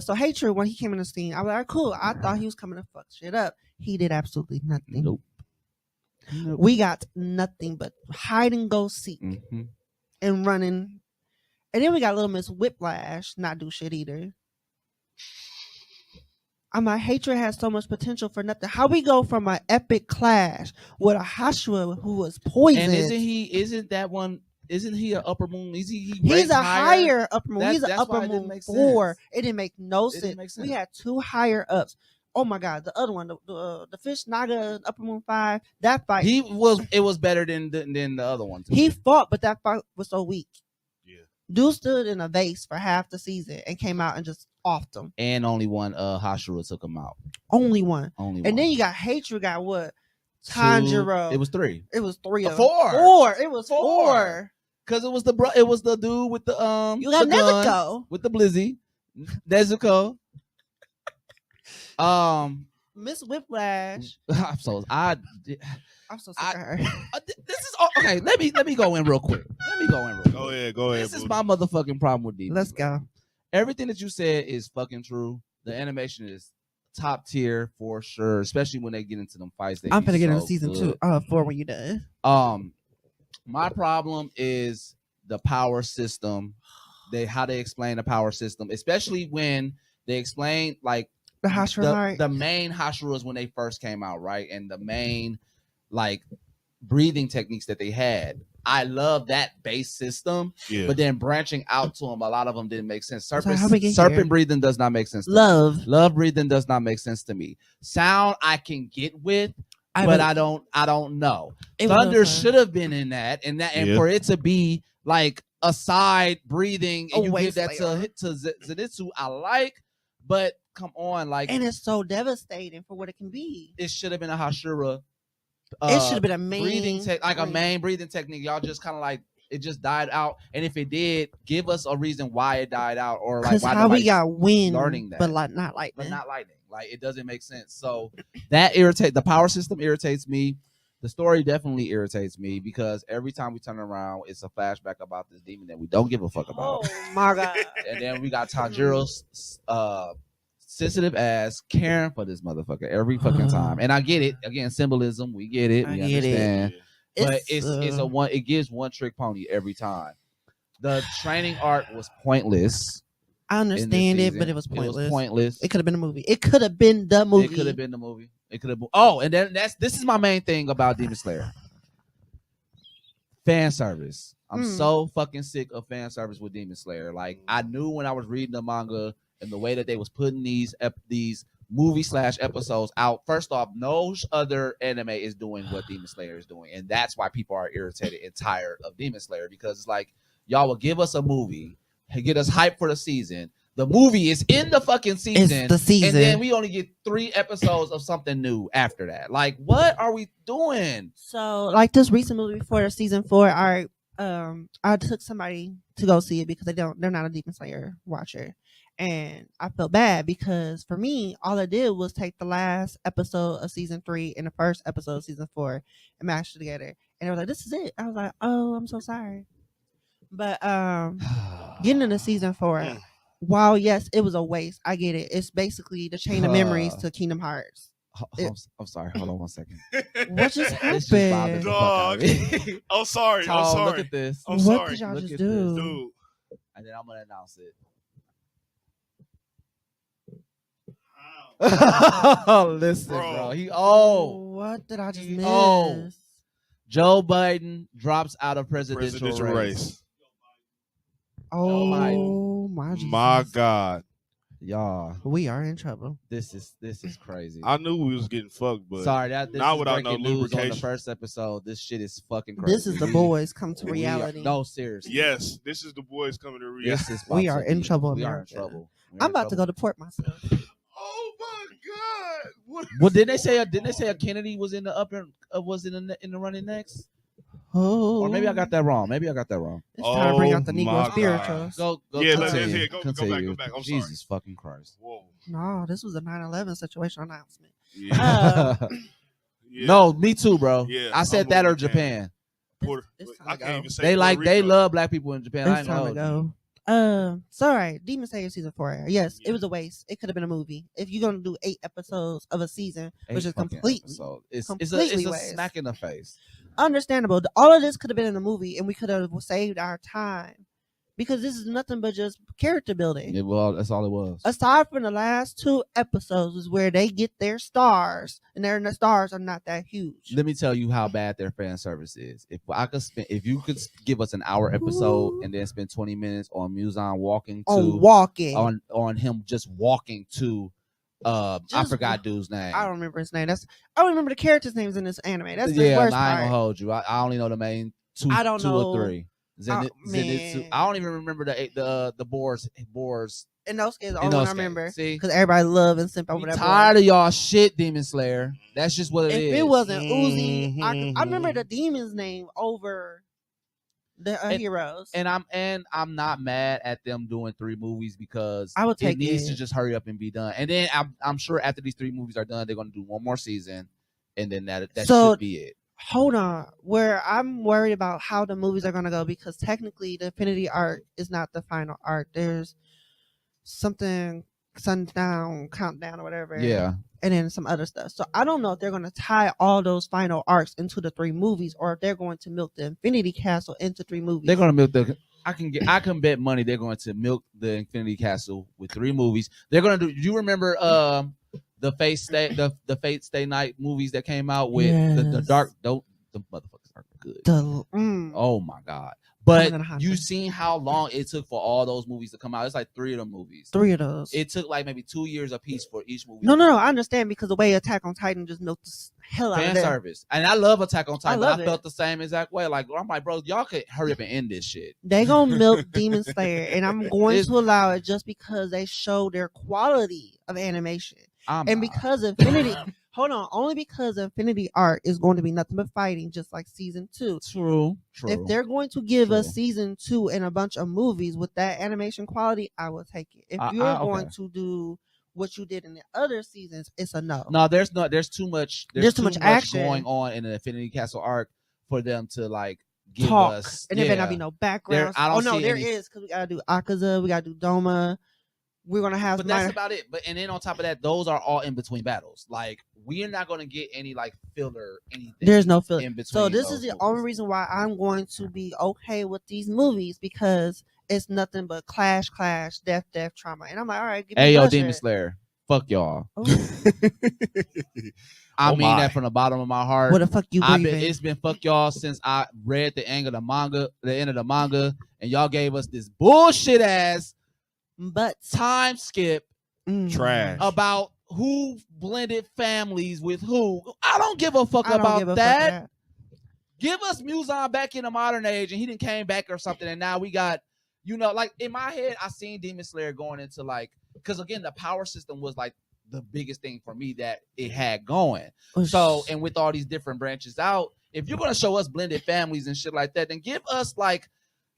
So hatred, when he came in the scene, I was like, cool. I thought he was coming to fuck shit up. He did absolutely nothing. Nope. We got nothing but hide and go seek Mm-hmm. and running. And then we got little Miss Whiplash not do shit either. I'm like, hatred has so much potential for nothing. How we go from an epic clash with a Hashua who was poisoned? And isn't he an upper moon? He's He's a higher upper moon. He's an That's why upper it didn't moon make 4. sense. It didn't make no It didn't sense. make sense. We had 2 higher ups. Oh my God, the other one, the fish Naga upper moon 5. That fight, It was better than the other one too. he fought, but that fight was so weak. Yeah. Dude stood in a vase for half the season and came out and just offed him. And only one Hashira took him out. Only one. Only one. And then you got hatred. Got what? 2, Tanjiro. It was 3. It was 3 of 4. 4. It was 4. 4. Cause it was the dude with the You got the gun, Nezuko. with the blizzy, Nezuko. Miss Whiplash. I'm so I'm so sick of her. this is okay. Let me go in real quick. Go ahead. This is boo. my motherfucking problem with DB. Let's go. Everything that you said is fucking true. The animation is top tier for sure, especially when they get into them fights. I'm finna get into so season good. 4 when you done. My problem is the power system. How they explain the power system, especially when they explain like The Hashira. the main Hashiras when they first came out, right? And the main like breathing techniques that they had. I love that base system, but then branching out to them, a lot of them didn't make sense. Serpent breathing does not make sense to me. Love breathing does not make sense to me. Sound I can get with, but I don't know. Thunder should have been in that, and for it to be like a side breathing, and you give that to Zenitsu, I like, but come on, like, and it's so devastating for what it can be. It should have been a Hashira. It should have been a main breathing a main breathing technique. Y'all just kind of like it just died out. And if it did, give us a reason why it died out, or like why how we got wind, learning that, but not lightning. But not lightning. Like it doesn't make sense. So that irritates. The power system irritates me. The story definitely irritates me because every time we turn around, it's a flashback about this demon that we don't give a fuck about. Oh my god! And then we got Tanjiro's sensitive ass caring for this motherfucker every fucking time. And I get it. Again, symbolism. We get it. We understand. But it gives one trick pony every time. The training arc was pointless. I understand it, but it was pointless. It was pointless. It could have been a movie. It could have been the movie. It could have been the movie. It could have been. Oh, and then this is my main thing about Demon Slayer. Fan service. I'm so fucking sick of fan service with Demon Slayer. Like I knew when I was reading the manga and the way that they was putting these movie / episodes out. First off, no other anime is doing what Demon Slayer is doing, and that's why people are irritated and tired of Demon Slayer, because it's like y'all will give us a movie, get us hyped for the season. The movie is in the fucking season, and then we only get 3 episodes of something new after that. Like, what are we doing? So, like this recent movie before season 4, I took somebody to go see it because they're not a Demon Slayer watcher. And I felt bad because for me, all I did was take the last episode of season 3 and the first episode of season 4 and mash it together. And they were like, "This is it." I was like, "Oh, I'm so sorry." But getting into season 4, while yes, it was a waste. I get it. It's basically the chain of memories to Kingdom Hearts. I'm sorry. Hold on one second. What just happened? Dog. I'm sorry. Look at this. What did y'all just do? Dude. And then I'm going to announce it. Listen, bro. What did I just miss? Joe Biden drops out of presidential race. Oh my Jesus. My God. Y'all, we are in trouble. This is crazy. I knew we was getting fucked, but sorry, this not is without no news on the lubrication. first episode. This shit is fucking crazy. This is the boys come to reality. No, seriously. Yes, this is the boys coming to reality. We are in trouble. We are in trouble. I'm about to go deport myself. Oh my God! Well, didn't they say a Kennedy was in the in the running next? Oh, or maybe I got that wrong. It's time to bring out the Negro spirituals. Go back. I'm Jesus sorry. Fucking Christ. Whoa. No, this was a 9/11 situation announcement. Yeah. No, me too, bro. Yeah, I said that or Japan. I can't even say they love black people in Japan. It's time to go. Sorry, Demon Slayer season 4. Yes, it was a waste. It could have been a movie. If you're gonna do 8 episodes of a season, which is completely it's completely a smack in the face. Understandable. All of this could have been in a movie, and we could have saved our time because this is nothing but just character building. Yeah, well, that's all it was. Aside from the last 2 episodes, is where they get their stars, and their stars are not that huge. Let me tell you how bad their fan service is. If you could give us an hour episode and then spend 20 minutes on Muzan on him just walking to. I forgot dude's name. I don't remember his name. I remember the characters' names in this anime. That's the worst part. I ain't gonna hold you. I only know the main 2 or 3. Zenitsu. I don't even remember the boars. And those is the only one I remember. See, because everybody love and simp over that. Tired of y'all shit, Demon Slayer. That's just what it is. If it wasn't Uzi, I remember the demon's name over the heroes. And I'm not mad at them doing 3 movies because I would take it needs to just hurry up and be done. And then I'm sure after these 3 movies are done, they're gonna do 1 more season, and then that should be it. Hold on, where I'm worried about how the movies are gonna go, because technically the Infinity arc is not the final arc. There's something sundown, countdown, or whatever. Yeah. And then some other stuff. So I don't know if they're going to tie all those final arcs into the 3 movies, or if they're going to milk the Infinity Castle into 3 movies. They're going to milk I can bet money they're going to milk the Infinity Castle with 3 movies. They're going to do. You remember the Fate Stay Night movies that came out with the dark the motherfuckers are good. The Oh my god! But Hunter. you seen how long it took for all those movies to come out? It's like 3 of them movies. 3 of those. It took like maybe 2 years apiece for each movie. No. I understand because the way Attack on Titan just milked the hell out of Fan that. service, and I love Attack on Titan. love But I it. felt the same exact way. Like I'm like, bro, y'all could hurry up and end this shit. They gonna milk Demon Slayer, and I'm going to allow it just because they show their quality of animation, because Infinity. Hold on, only because Infinity Arc is going to be nothing but fighting, just like season 2. True. If they're going to give us season 2 and a bunch of movies with that animation quality, I will take it. If you're going to do what you did in the other seasons, it's a no. No, there's too much. There's too much action going on in the Infinity Castle arc for them to like give talk, us. and there better not be no background. There any... is, because we gotta do Akaza, we gotta do Doma. We're gonna have, but that's about it. But and then on top of that, those are all in between battles. Like we are not gonna get any like filler anything. There's no filler in between. So this is the only reason why I'm going to be okay with these movies, because it's nothing but clash, death, trauma, and I'm like, all right, give me hey yo, pleasure. Demon Slayer, fuck y'all. Oh. I mean that from the bottom of my heart. What the fuck you breathing? It's been fuck y'all since I read the end of the manga, and y'all gave us this bullshit ass but time skip trash about who blended families with who. I don't give a fuck about that. Give us Muzan back in the modern age, and he didn't came back or something, and now we got, like in my head, I seen Demon Slayer going into like, because again, the power system was like the biggest thing for me that it had going. So, and with all these different branches out, if you're gonna show us blended families and shit like that, then give us like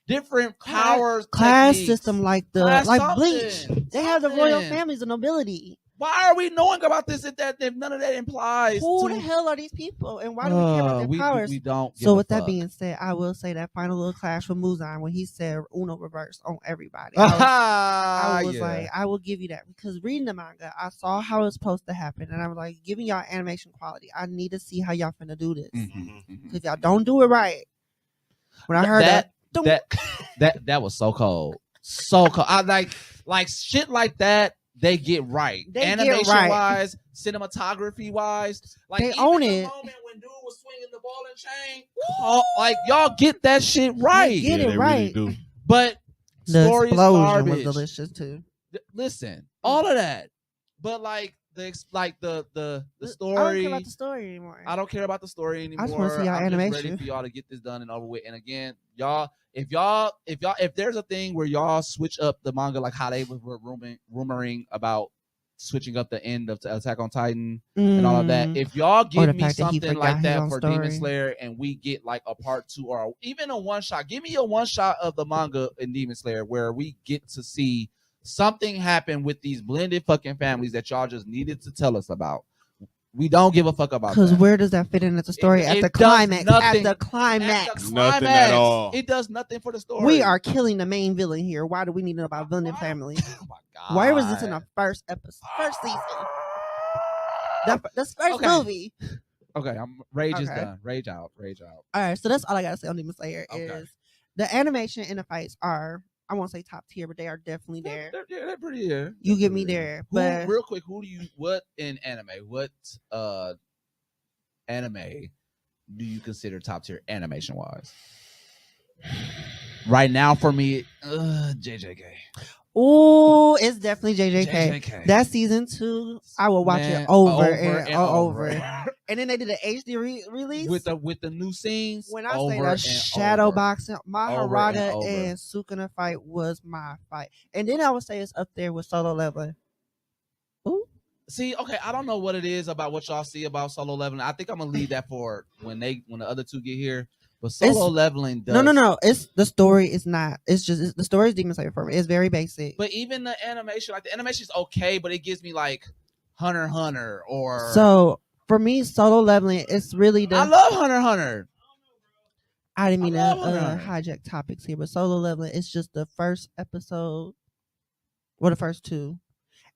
different powers, class system, like Bleach. They have the royal Something. families of nobility. Why are we knowing about this if none of that implies? Who the hell are these people, and why do we care about their powers? We don't. So with that being said, I will say that final little clash with Muzan when he said Uno reverse on everybody. I was like, I will give you that, because reading the manga, I saw how it's supposed to happen, and I was like, giving y'all animation quality, I need to see how y'all finna do this. Because if y'all don't do it right, when I heard that was so cold, so cold. I like shit like that. They get right, animation wise, cinematography wise. Like they own it. The moment when dude was swinging the ball and chain, like y'all get that shit right. They get it right. Really do. But the story explosion was delicious too. Listen, all of that, but like the story. I don't care about the story anymore. I don't care about the story anymore. I just want to see y'all I'm animation. just ready for y'all to get this done and over with. And again, y'all, if there's a thing where y'all switch up the manga, like how they were rumoring about switching up the end of Attack on Titan and all of that, if y'all give me something like that for Demon Slayer, and we get like a part 2 or even a one shot, give me a one shot of the manga in Demon Slayer where we get to see something happen with these blended fucking families that y'all just needed to tell us about. We don't give a fuck about that. Because where does that fit in at the story? At the climax. Nothing at all. It does nothing for the story. We are killing the main villain here. Why do we need to know about blended families? Oh my God. Why was this in the first episode, first season? This first movie. Okay, Rage is done. Rage out. All right, so that's all I gotta say on Demon Slayer is the animation and the fights are, I won't say top tier, but they are definitely there. They're pretty there. You get me there. But real quick, what anime do you consider top tier animation wise? Right now for me, JJK. Oh, it's definitely JJK. That season 2, I will watch it over and over. And then they did an HD release with the new scenes. When I say the shadow boxing, Maharada and Sukuna fight was my fight. And then I would say it's up there with Solo Leveling. Ooh. See, okay, I don't know what it is about what y'all see about Solo Leveling. I think I'm gonna leave that for when the other two get here. But Solo Leveling does. No. It's the story is not. It's just the story is Demon Slayer for me. It's very basic. But even the animation, like the animation is okay, but it gives me like Hunter x Hunter or. So for me, Solo Leveling, it's really the. I love Hunter x Hunter. I didn't mean to hijack topics here, but Solo Leveling, it's just the first episode, or the first 2,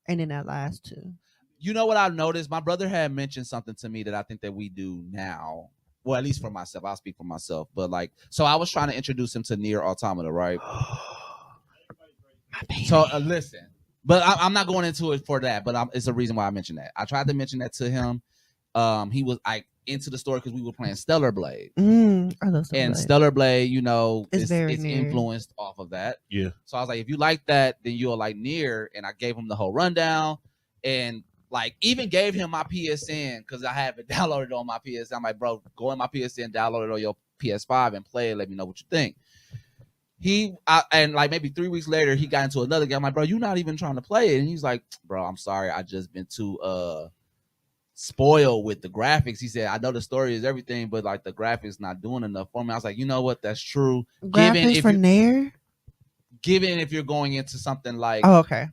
and then that last 2. You know what I've noticed? My brother had mentioned something to me that I think that we do now. Well, at least for myself, I'll speak for myself. But like, so I was trying to introduce him to Nier Automata, right? So listen, but I'm not going into it for that. But it's a reason why I mentioned that. I tried to mention that to him. He was like, into the story because we were playing Stellar Blade. I love Stellar And Blade. Stellar Blade, you know, It's it's Nier. influenced off of that. Yeah. So I was like, if you like that, then you'll like Nier. And I gave him the whole rundown and like even gave him my PSN because I have it downloaded on my PSN. I'm like, bro, go in my PSN, download it on your PS5 and play it. Let me know what you think. And like maybe 3 weeks later, he got into another game. I'm like, bro, you're not even trying to play it. And he's like, bro, I'm sorry. I just been too spoiled with the graphics. He said, I know the story is everything, but like the graphics not doing enough for me. I was like, you know what? That's true. Graphics for Nair? Given if you're going into something like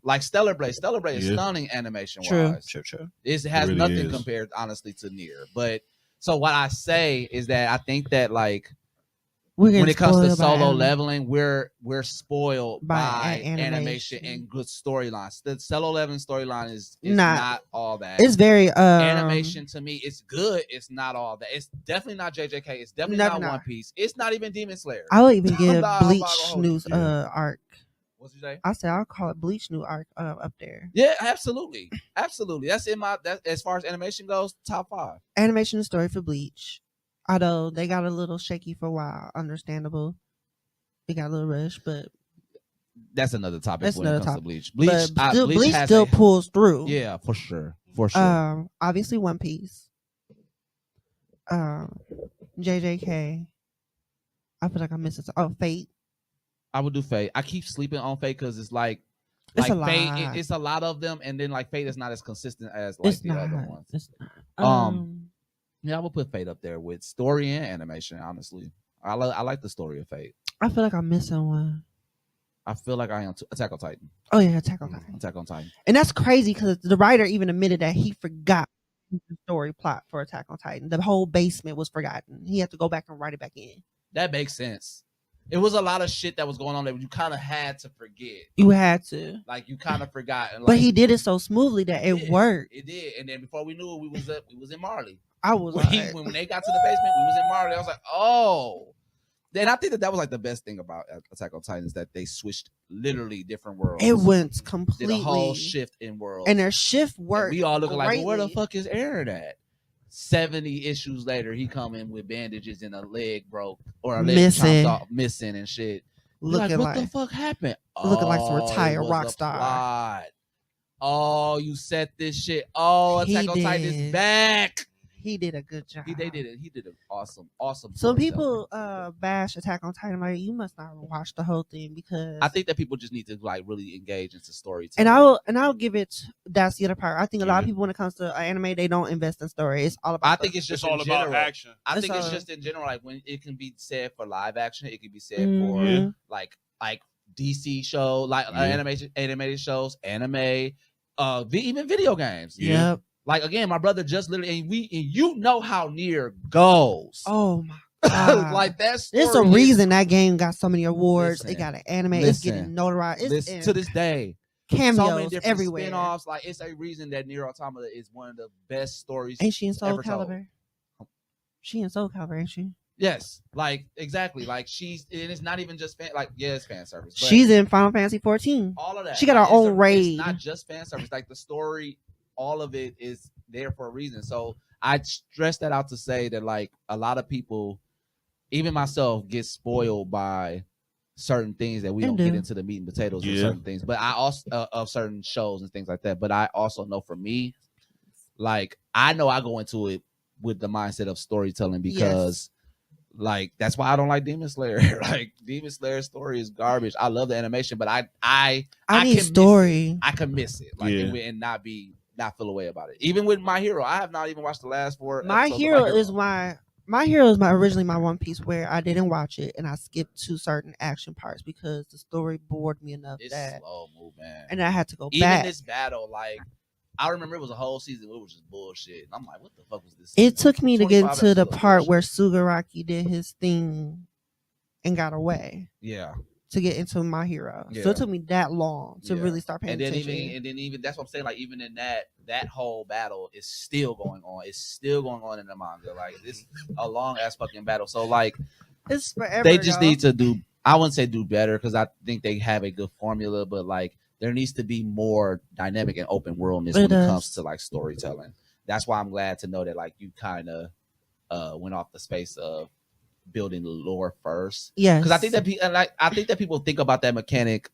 like Stellar Blade. Stellar Blade is stunning animation wise. True. It has really nothing is. compared, honestly, to Nier. But so what I say is that I think that like when it comes to solo leveling, we're spoiled by animation and good storylines. The solo leveling storyline is not all that. It's very animation to me. It's good. It's not all that. It's definitely not JJK. It's definitely not One Piece. It's not even Demon Slayer. I would even give Bleach new arc. What's you say? I said I'll call it Bleach new arc up there. Yeah, absolutely. That's in my as far as animation goes, top 5. Animation and story for Bleach. Although they got a little shaky for a while, understandable. They got a little rush, but that's another topic when it comes to Bleach. Bleach still pulls through. Yeah, for sure. Obviously One Piece. JJK. I feel like I'm missing. Fate. I would do Fate. I keep sleeping on Fate because it's like it's a Fate. lot. It's a lot of them, and then like Fate is not as consistent as like the other ones. It's not. Yeah, I would put Fate up there with story and animation. Honestly, I like the story of Fate. I feel like I'm missing one. I feel like I am Attack on Titan. Oh yeah, Attack on Titan. Attack on Titan. And that's crazy because the writer even admitted that he forgot the story plot for Attack on Titan. The whole basement was forgotten. He had to go back and write it back in. That makes sense. It was a lot of shit that was going on that you kind of had to forget. You had to. Like you kind of forgot. And, like, but he did it so smoothly that it worked. It did. And then before we knew it, we was in Marley. I was when they got to the basement, we was in Marley. I was like, oh. Then I think that was like the best thing about Attack on Titan is that they switched literally different worlds. It went completely. Did a whole shift in worlds. And their shift worked. And we all looking like, where the fuck is Aaron at? 70 issues later, he come in with bandages and a leg broke or a leg chopped off, missing and shit. Looking like, what the fuck happened? Looking like some retired rock star. Plot. Oh, you set this shit. Oh, Attack on Titan is back. He did a good job. He did an awesome. So people bash Attack on Titan like you must not watch the whole thing because I think that people just need to like really engage into storytelling. And I'll give it. That's the other part. I think a lot of people when it comes to anime they don't invest in story. It's all about. I think it's just all about action. I think it's just in general like when it can be said for live action, it can be said for like DC show like animated shows, anime, even video games. Yep. Like again, my brother just literally and you know how Nier goes. Oh my god! Like that's there's a reason that game got so many awards. It got an anime. It's getting notarized. To this day, cameos so many different everywhere. Spin-offs. Like it's a reason that Nier Automata is one of the best stories. Ain't she in Soul Calibur? She in Soul Calibur, ain't she? Yes, like exactly. Like she's and it's not even just it's fan service. But she's in Final Fantasy 14. All of that. She got her own raid. It's not just fan service. Like the story. All of it is there for a reason. So I stress that out to say that like a lot of people, even myself, get spoiled by certain things that we don't get into the meat and potatoes of certain things. But I also of certain shows and things like that. But I also know for me, like I know I go into it with the mindset of storytelling because like that's why I don't like Demon Slayer. Like Demon Slayer's story is garbage. I love the animation, but I need story. I can miss it like and not feel away about it. Even with My Hero, I have not even watched the last 4 My Hero is originally my One Piece where I didn't watch it and I skipped to certain action parts because the story bored me enough that slow move, man. And I had to go even back. Even this battle, like I remember it was a whole season. It was just bullshit. And I'm like, what the fuck was this? It took me to get to the part where Sugaraki did his thing and got away. Yeah. To get into My Hero. So it took me that long to really start paying attention. And then even that's what I'm saying. Like even in that whole battle is still going on. It's still going on in the manga. Like it's a long ass fucking battle. So like it's forever. They just need to do. I wouldn't say do better because I think they have a good formula, but like there needs to be more dynamic and open worldness when it comes to like storytelling. That's why I'm glad to know that like you kind of went off the space of building the lore first. Yes. Because I think that people think about that mechanic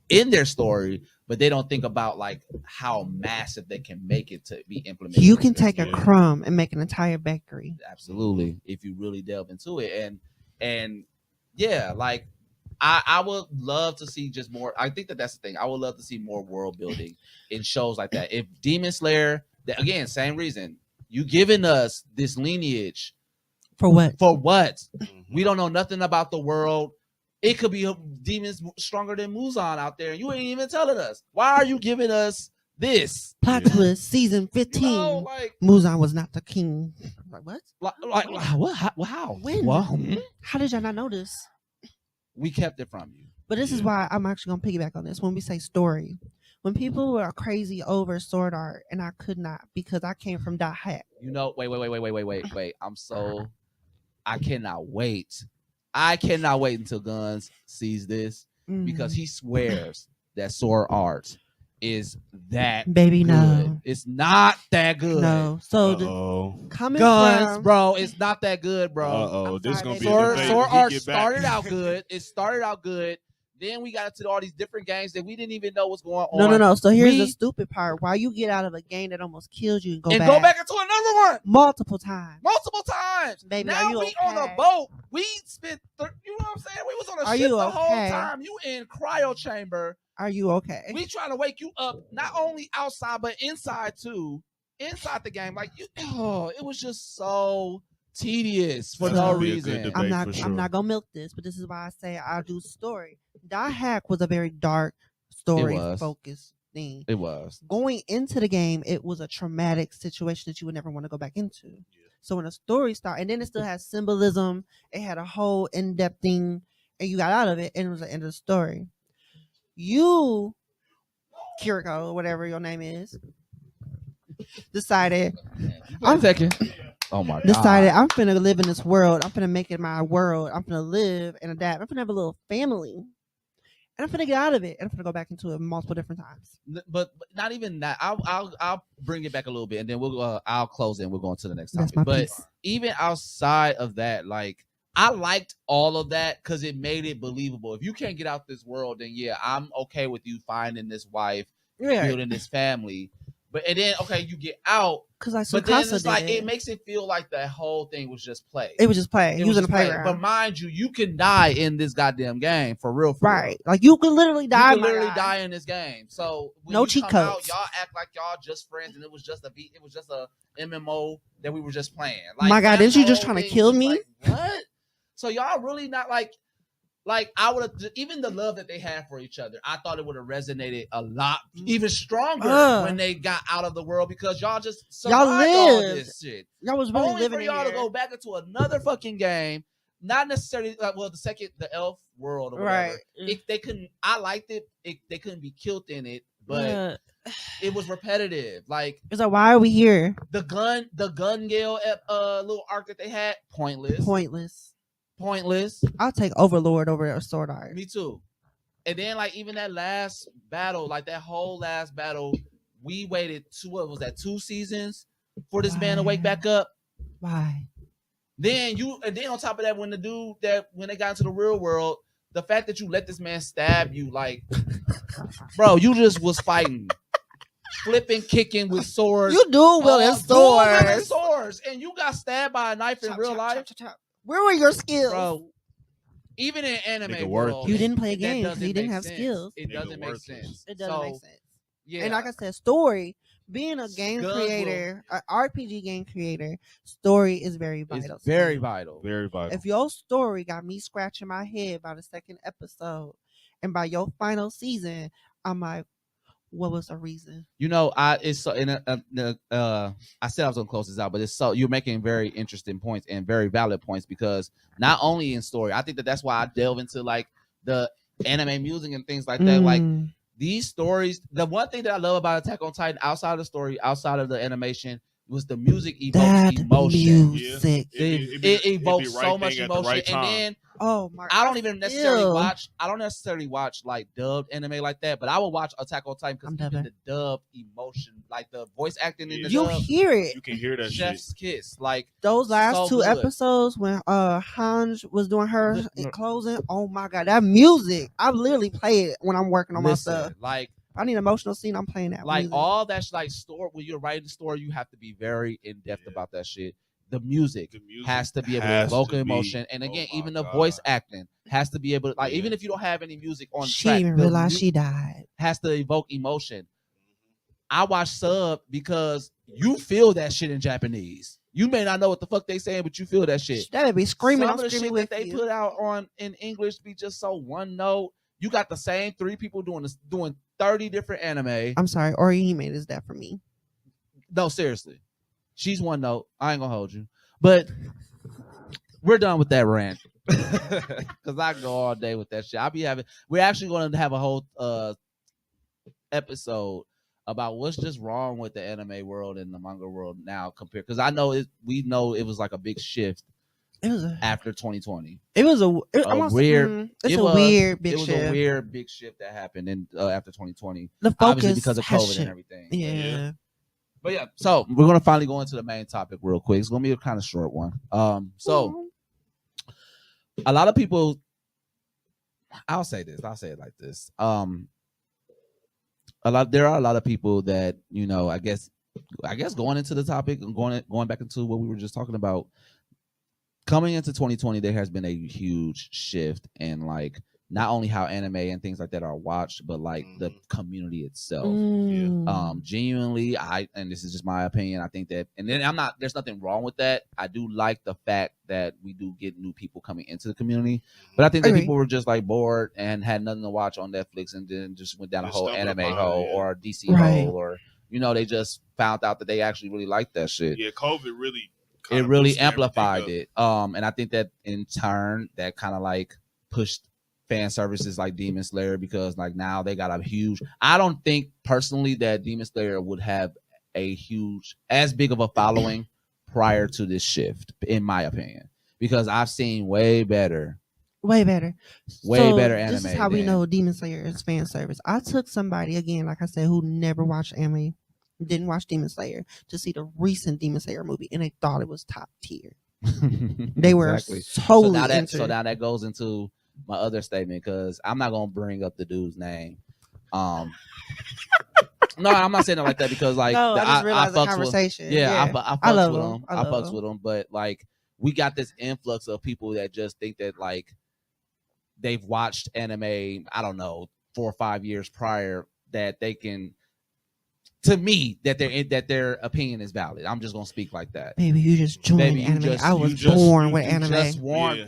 in their story, but they don't think about like how massive they can make it to be implemented. You can take a crumb and make an entire bakery. Absolutely, if you really delve into it, and yeah, like I would love to see just more. I think that's the thing. I would love to see more world building in shows like that. If Demon Slayer, again, same reason, you giving us this lineage for what? For what? We don't know nothing about the world. It could be demons stronger than Muzan out there, and you ain't even telling us. Why are you giving us this? Plot twist, season 15. You know, like, Muzan was not the king. Like what? Like what? How? When? Well, how did y'all not notice? We kept it from you. But this is why I'm actually gonna piggyback on this. When we say story, when people are crazy over sword art, and I could not because I came from dot hack. You know, wait. I cannot wait. I cannot wait until Guns sees this because he swears that sword art is that baby good. No, it's not that good. No, so coming Guns, from, bro, it's not that good, bro. This is gonna be sword art started out good. It started out good. Then we got into all these different games that we didn't even know what's going on. No. So here's the stupid part: why you get out of a game that almost kills you and go back into another one multiple times. Baby, now we okay? on a boat. We spent, you know what I'm saying? We was on a ship the whole time. You in cryo chamber. Are you okay? We trying to wake you up not only outside but inside too. Inside the game, like it was just so tedious for no reason. I'm not gonna milk this, but this is why I say I'll do story. Dot Hack was a very dark story focused thing. It was. Going into the game, it was a traumatic situation that you would never want to go back into. Yeah. So when a story started, and then it still has symbolism, it had a whole in-depth thing, and you got out of it, and it was the end of the story. You, Kiriko, whatever your name is, decided I'm oh my God. Decided I'm finna live in this world. I'm finna make it my world. I'm finna live and adapt. I'm finna have a little family. And I'm finna get out of it. And I'm finna go back into it multiple different times. But not even that. I'll bring it back a little bit, and then I'll close it and we'll go on to the next topic. But piece. Even outside of that, like I liked all of that because it made it believable. If you can't get out this world, then yeah, I'm okay with you finding this wife, building this family. And then you get out. But then it's like it makes it feel like the whole thing was just play. It was just play. He was in the playground. But mind you can die in this goddamn game for real. Right. Like you could literally die. You could literally die in this game. So when no you cheat come codes. Out, y'all act like y'all just friends, and it was just a MMO that we were just playing. Like, my God, didn't you just trying to kill me? Like, what? So y'all really not like I would have, even the love that they had for each other, I thought it would have resonated a lot, even stronger when they got out of the world because y'all just survived all this shit. Y'all was really only living for y'all to go back into another fucking game, not necessarily the elf world or whatever. Right. If they couldn't, I liked it. They couldn't be killed in it, but it was repetitive. Like it's like, why are we here? The gun Gale little arc that they had, pointless. I'll take Overlord over a sword art. Me too. And then like even that last battle, like that whole last battle, we waited 2 seasons for this man to wake back up. Why? Then on top of that, when they got into the real world, the fact that you let this man stab you, like, bro, you just was fighting, flipping, kicking with swords. You do well in swords, and you got stabbed by a knife in real life. Where were your skills, bro? Even in anime world, you didn't play games because you didn't have skills. It doesn't make sense. It doesn't make sense. Yeah, and like I said, story. Being a game creator, an RPG game creator, story is very vital. It's very vital. Very vital. If your story got me scratching my head by the second episode, and by your final season, I'm like, what was the reason? You know, I said I was gonna close this out, but you're making very interesting points and very valid points because not only in story, I think that's why I delve into like the anime music and things like that. Like these stories, the one thing that I love about Attack on Titan, outside of the story, outside of the animation, was the music evokes emotion. Music. It evokes so much emotion, and then Oh my! I don't even necessarily watch. I don't necessarily watch like dubbed anime like that, but I will watch Attack on Titan because even the dub emotion, like the voice acting in the you dub, hear it. You can hear that Chef's shit. kiss. Like those last so 2 good. episodes when Hanj was doing her closing. Oh my god, that music! I literally play it when I'm working on my stuff. Like I need an emotional scene. I'm playing that. Like music. all that's like story. When you're writing the story, you have to be very in depth about that shit. The music has to be able to evoke emotion, and again, even the voice acting has to be able to, like, even if you don't have any music on she track, even realized she died. Has to evoke emotion. I watch sub because you feel that shit in Japanese. You may not know what the fuck they saying, but you feel that shit. That'd be screaming. Some of the shit that they put out on in English be just so one note. You got the same 3 people doing 30 different anime. I'm sorry, Orihime is that for me. No, seriously. She's one note. I ain't gonna hold you. But we're done with that rant. Because I can go all day with that shit. We're actually going to have a whole episode about what's just wrong with the anime world and the manga world now compared. Because we know it was like a big shift. It was after 2020. It was a weird. It's a weird big shift. It was a weird big shift that happened in after 2020. The focus, obviously because of COVID and everything. Yeah. But yeah, so we're gonna finally go into the main topic real quick. It's gonna be a kind of short one. So a lot of people, I'll say it like this. There are a lot of people that, you know, I guess going into the topic and going back into what we were just talking about. Coming into 2020, there has been a huge shift in like not only how anime and things like that are watched, but like the community itself. Genuinely, and this is just my opinion, I think that, and then there's nothing wrong with that. I do like the fact that we do get new people coming into the community, but I think that people were just like bored and had nothing to watch on Netflix and then just went down a whole anime hole or DC hole, or, you know, they just found out that they actually really liked that shit. Yeah, COVID really amplified it. And I think that in turn that kind of like pushed fan services like Demon Slayer, because like now they got a huge, I don't think personally that Demon Slayer would have as big of a following prior to this shift, in my opinion, because I've seen way better anime. This is how we know Demon Slayer is fan service. I took somebody, again, like I said, who never watched anime, didn't watch Demon Slayer, to see the recent Demon Slayer movie, and they thought it was top tier. They were totally so now that goes into my other statement, because I'm not gonna bring up the dude's name. No, I'm not saying it like that, because like I just realized the conversation. I fucks with him, but like we got this influx of people that just think that like they've watched anime, I don't know, 4 or 5 years prior, that they can, to me, that their opinion is valid. I'm just gonna speak like that. Baby, you just joined anime. I was born with anime.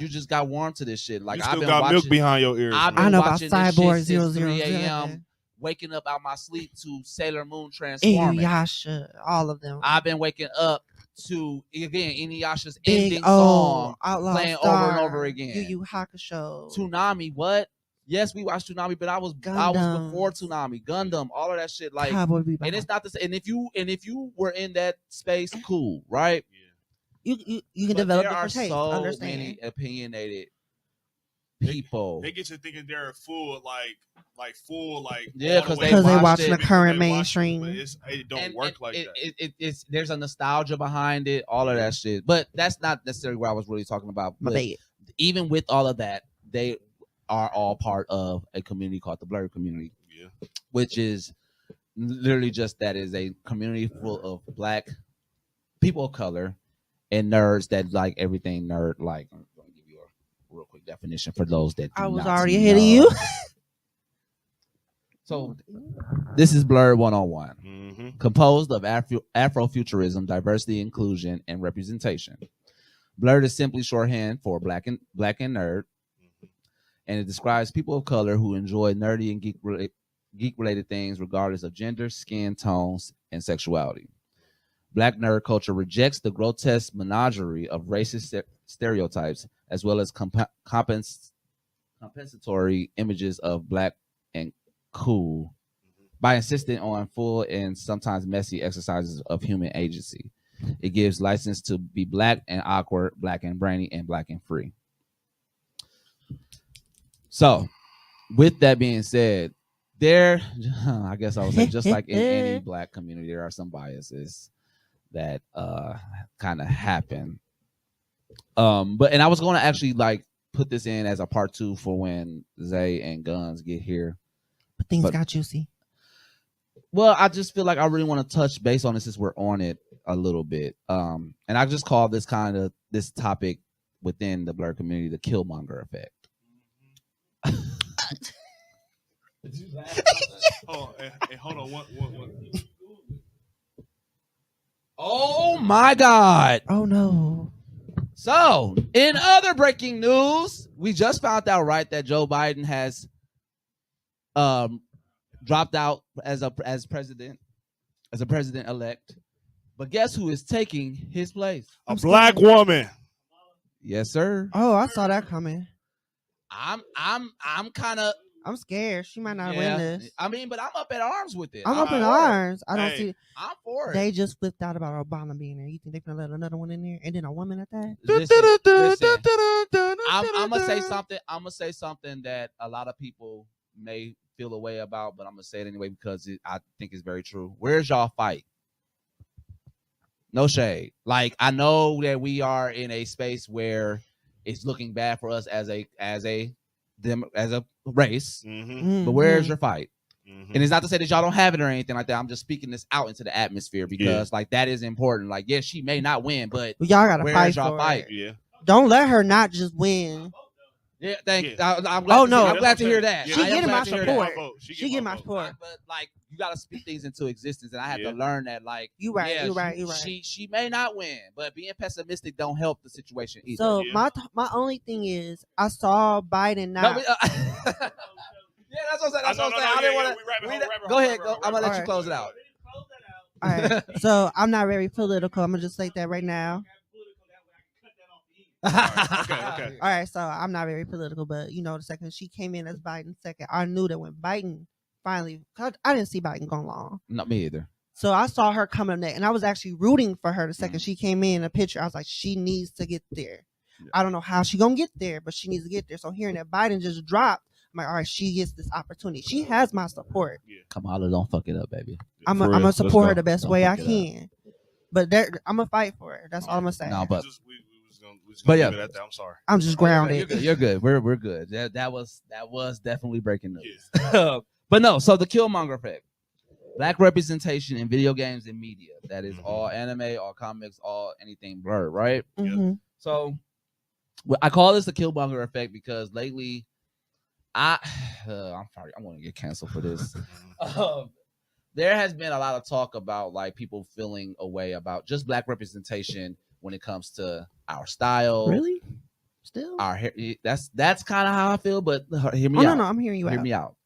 You just got warm to this shit. Like you still got milk behind your ears. I know about Cyborg 000. 3 a.m. waking up out my sleep to Sailor Moon transforming. Inuyasha, all of them. I've been waking up to, again, Inuyasha's ending song playing over and over again. Yu Yu Hakusho. Toonami, what? Yes, we watched Toonami, but I was before Toonami. Gundam, all of that shit. Like, and it's not the same. And if you were in that space, cool, right? Yeah. You can develop different There tastes. are so many opinionated people. They get you thinking they're full, yeah, because they watching the current mainstream. It don't work like that. It's there's a nostalgia behind it, all of that shit. But that's not necessarily what I was really talking about. But even with all of that, they are all part of a community called the Blerd community, which is literally just that, is a community full of Black people of color and nerds that like everything nerd like. I'm going to give you a real quick definition for those that I was already ahead of you. So this is Blerd 101, composed of Afro-futurism, diversity, inclusion, and representation. Blerd is simply shorthand for Black and nerd, and it describes people of color who enjoy nerdy and geek-related things regardless of gender, skin tones, and sexuality. Black nerd culture rejects the grotesque menagerie of racist stereotypes, as well as compensatory images of Black and cool, by insisting on full and sometimes messy exercises of human agency. It gives license to be Black and awkward, Black and brainy, and Black and free. So, with that being said, I guess I would say, just like in any Black community, there are some biases that kind of happen. And I was going to actually like put this in as a part 2 for when Zay and Guns get here. But things got juicy. Well, I just feel like I really want to touch base on this since we're on it a little bit. And I just call this topic within the Blerd community the Killmonger effect. Oh, hey, hold on. One. Oh my God! Oh no! So, in other breaking news, we just found out, right, that Joe Biden has dropped out as president elect. But guess who is taking his place? A Black woman. Yes, sir. Oh, I saw that coming. I'm kind of. I'm scared. She might not win this. I mean, but I'm up in arms with it. I'm up in arms. I don't see. I'm for it. They just flipped out about Obama being there. You think they're gonna let another one in there, and then a woman at that? Listen, I'm gonna say something. I'm gonna say something that a lot of people may feel a way about, but I'm gonna say it anyway because I think it's very true. Where's y'all fight? No shade. Like, I know that we are in a space where it's looking bad for us as a race, but where's your fight? And it's not to say that y'all don't have it or anything like that. I'm just speaking this out into the atmosphere because like that is important. Like, yes, she may not win, but y'all gotta where's fight y'all for fight? it. Yeah. Don't let her not just win. Yeah, thank you. Yeah. I'm glad no. I'm glad to hear that. Yeah, She I am getting glad my to hear that. support. She get my support. But like, you gotta speak things into existence, and I had to Yeah. learn that. Like, You right. yeah, You right. She may not win, but being pessimistic don't help the situation either. So Yeah. my only thing is, I saw Biden No, not. but, yeah, that's what I'm saying. That's what I'm saying. I didn't want to. Go ahead. I'm gonna let you close it out. All right. So I'm not very political. I'm gonna just say that right now. Okay. All right. So I'm not very political, but you know, the second she came in as Biden second, I knew that when Biden finally, 'cause I didn't see Biden going long. Not me either. So I saw her coming next, and I was actually rooting for her the second she came in a picture. I was like, she needs to get there. Yeah. I don't know how she gonna get there, but she needs to get there. So hearing that Biden just dropped, I'm like, all right, she gets this opportunity. She has my support. Kamala, don't fuck it up, baby. I'm For real. gonna Let's support go. her the best Don't way I fuck it up. can. But I'm gonna fight for her. That's all I'm gonna say. No, but We was gonna But yeah. leave it at that. I'm sorry. I'm just grounded. You're good. We're good. That was definitely breaking news. But no, so the Killmonger effect. Black representation in video games and media. That is all anime, all comics, all anything Blerd, right? Mhm. So I call this the Killmonger effect because lately I'm sorry, I'm gonna get canceled for this. There has been a lot of talk about like people feeling a way about just Black representation when it comes to our style. Really? Still? Our hair. That's kind of how I feel, but hear me out. No, I'm hearing you out. Hear me out.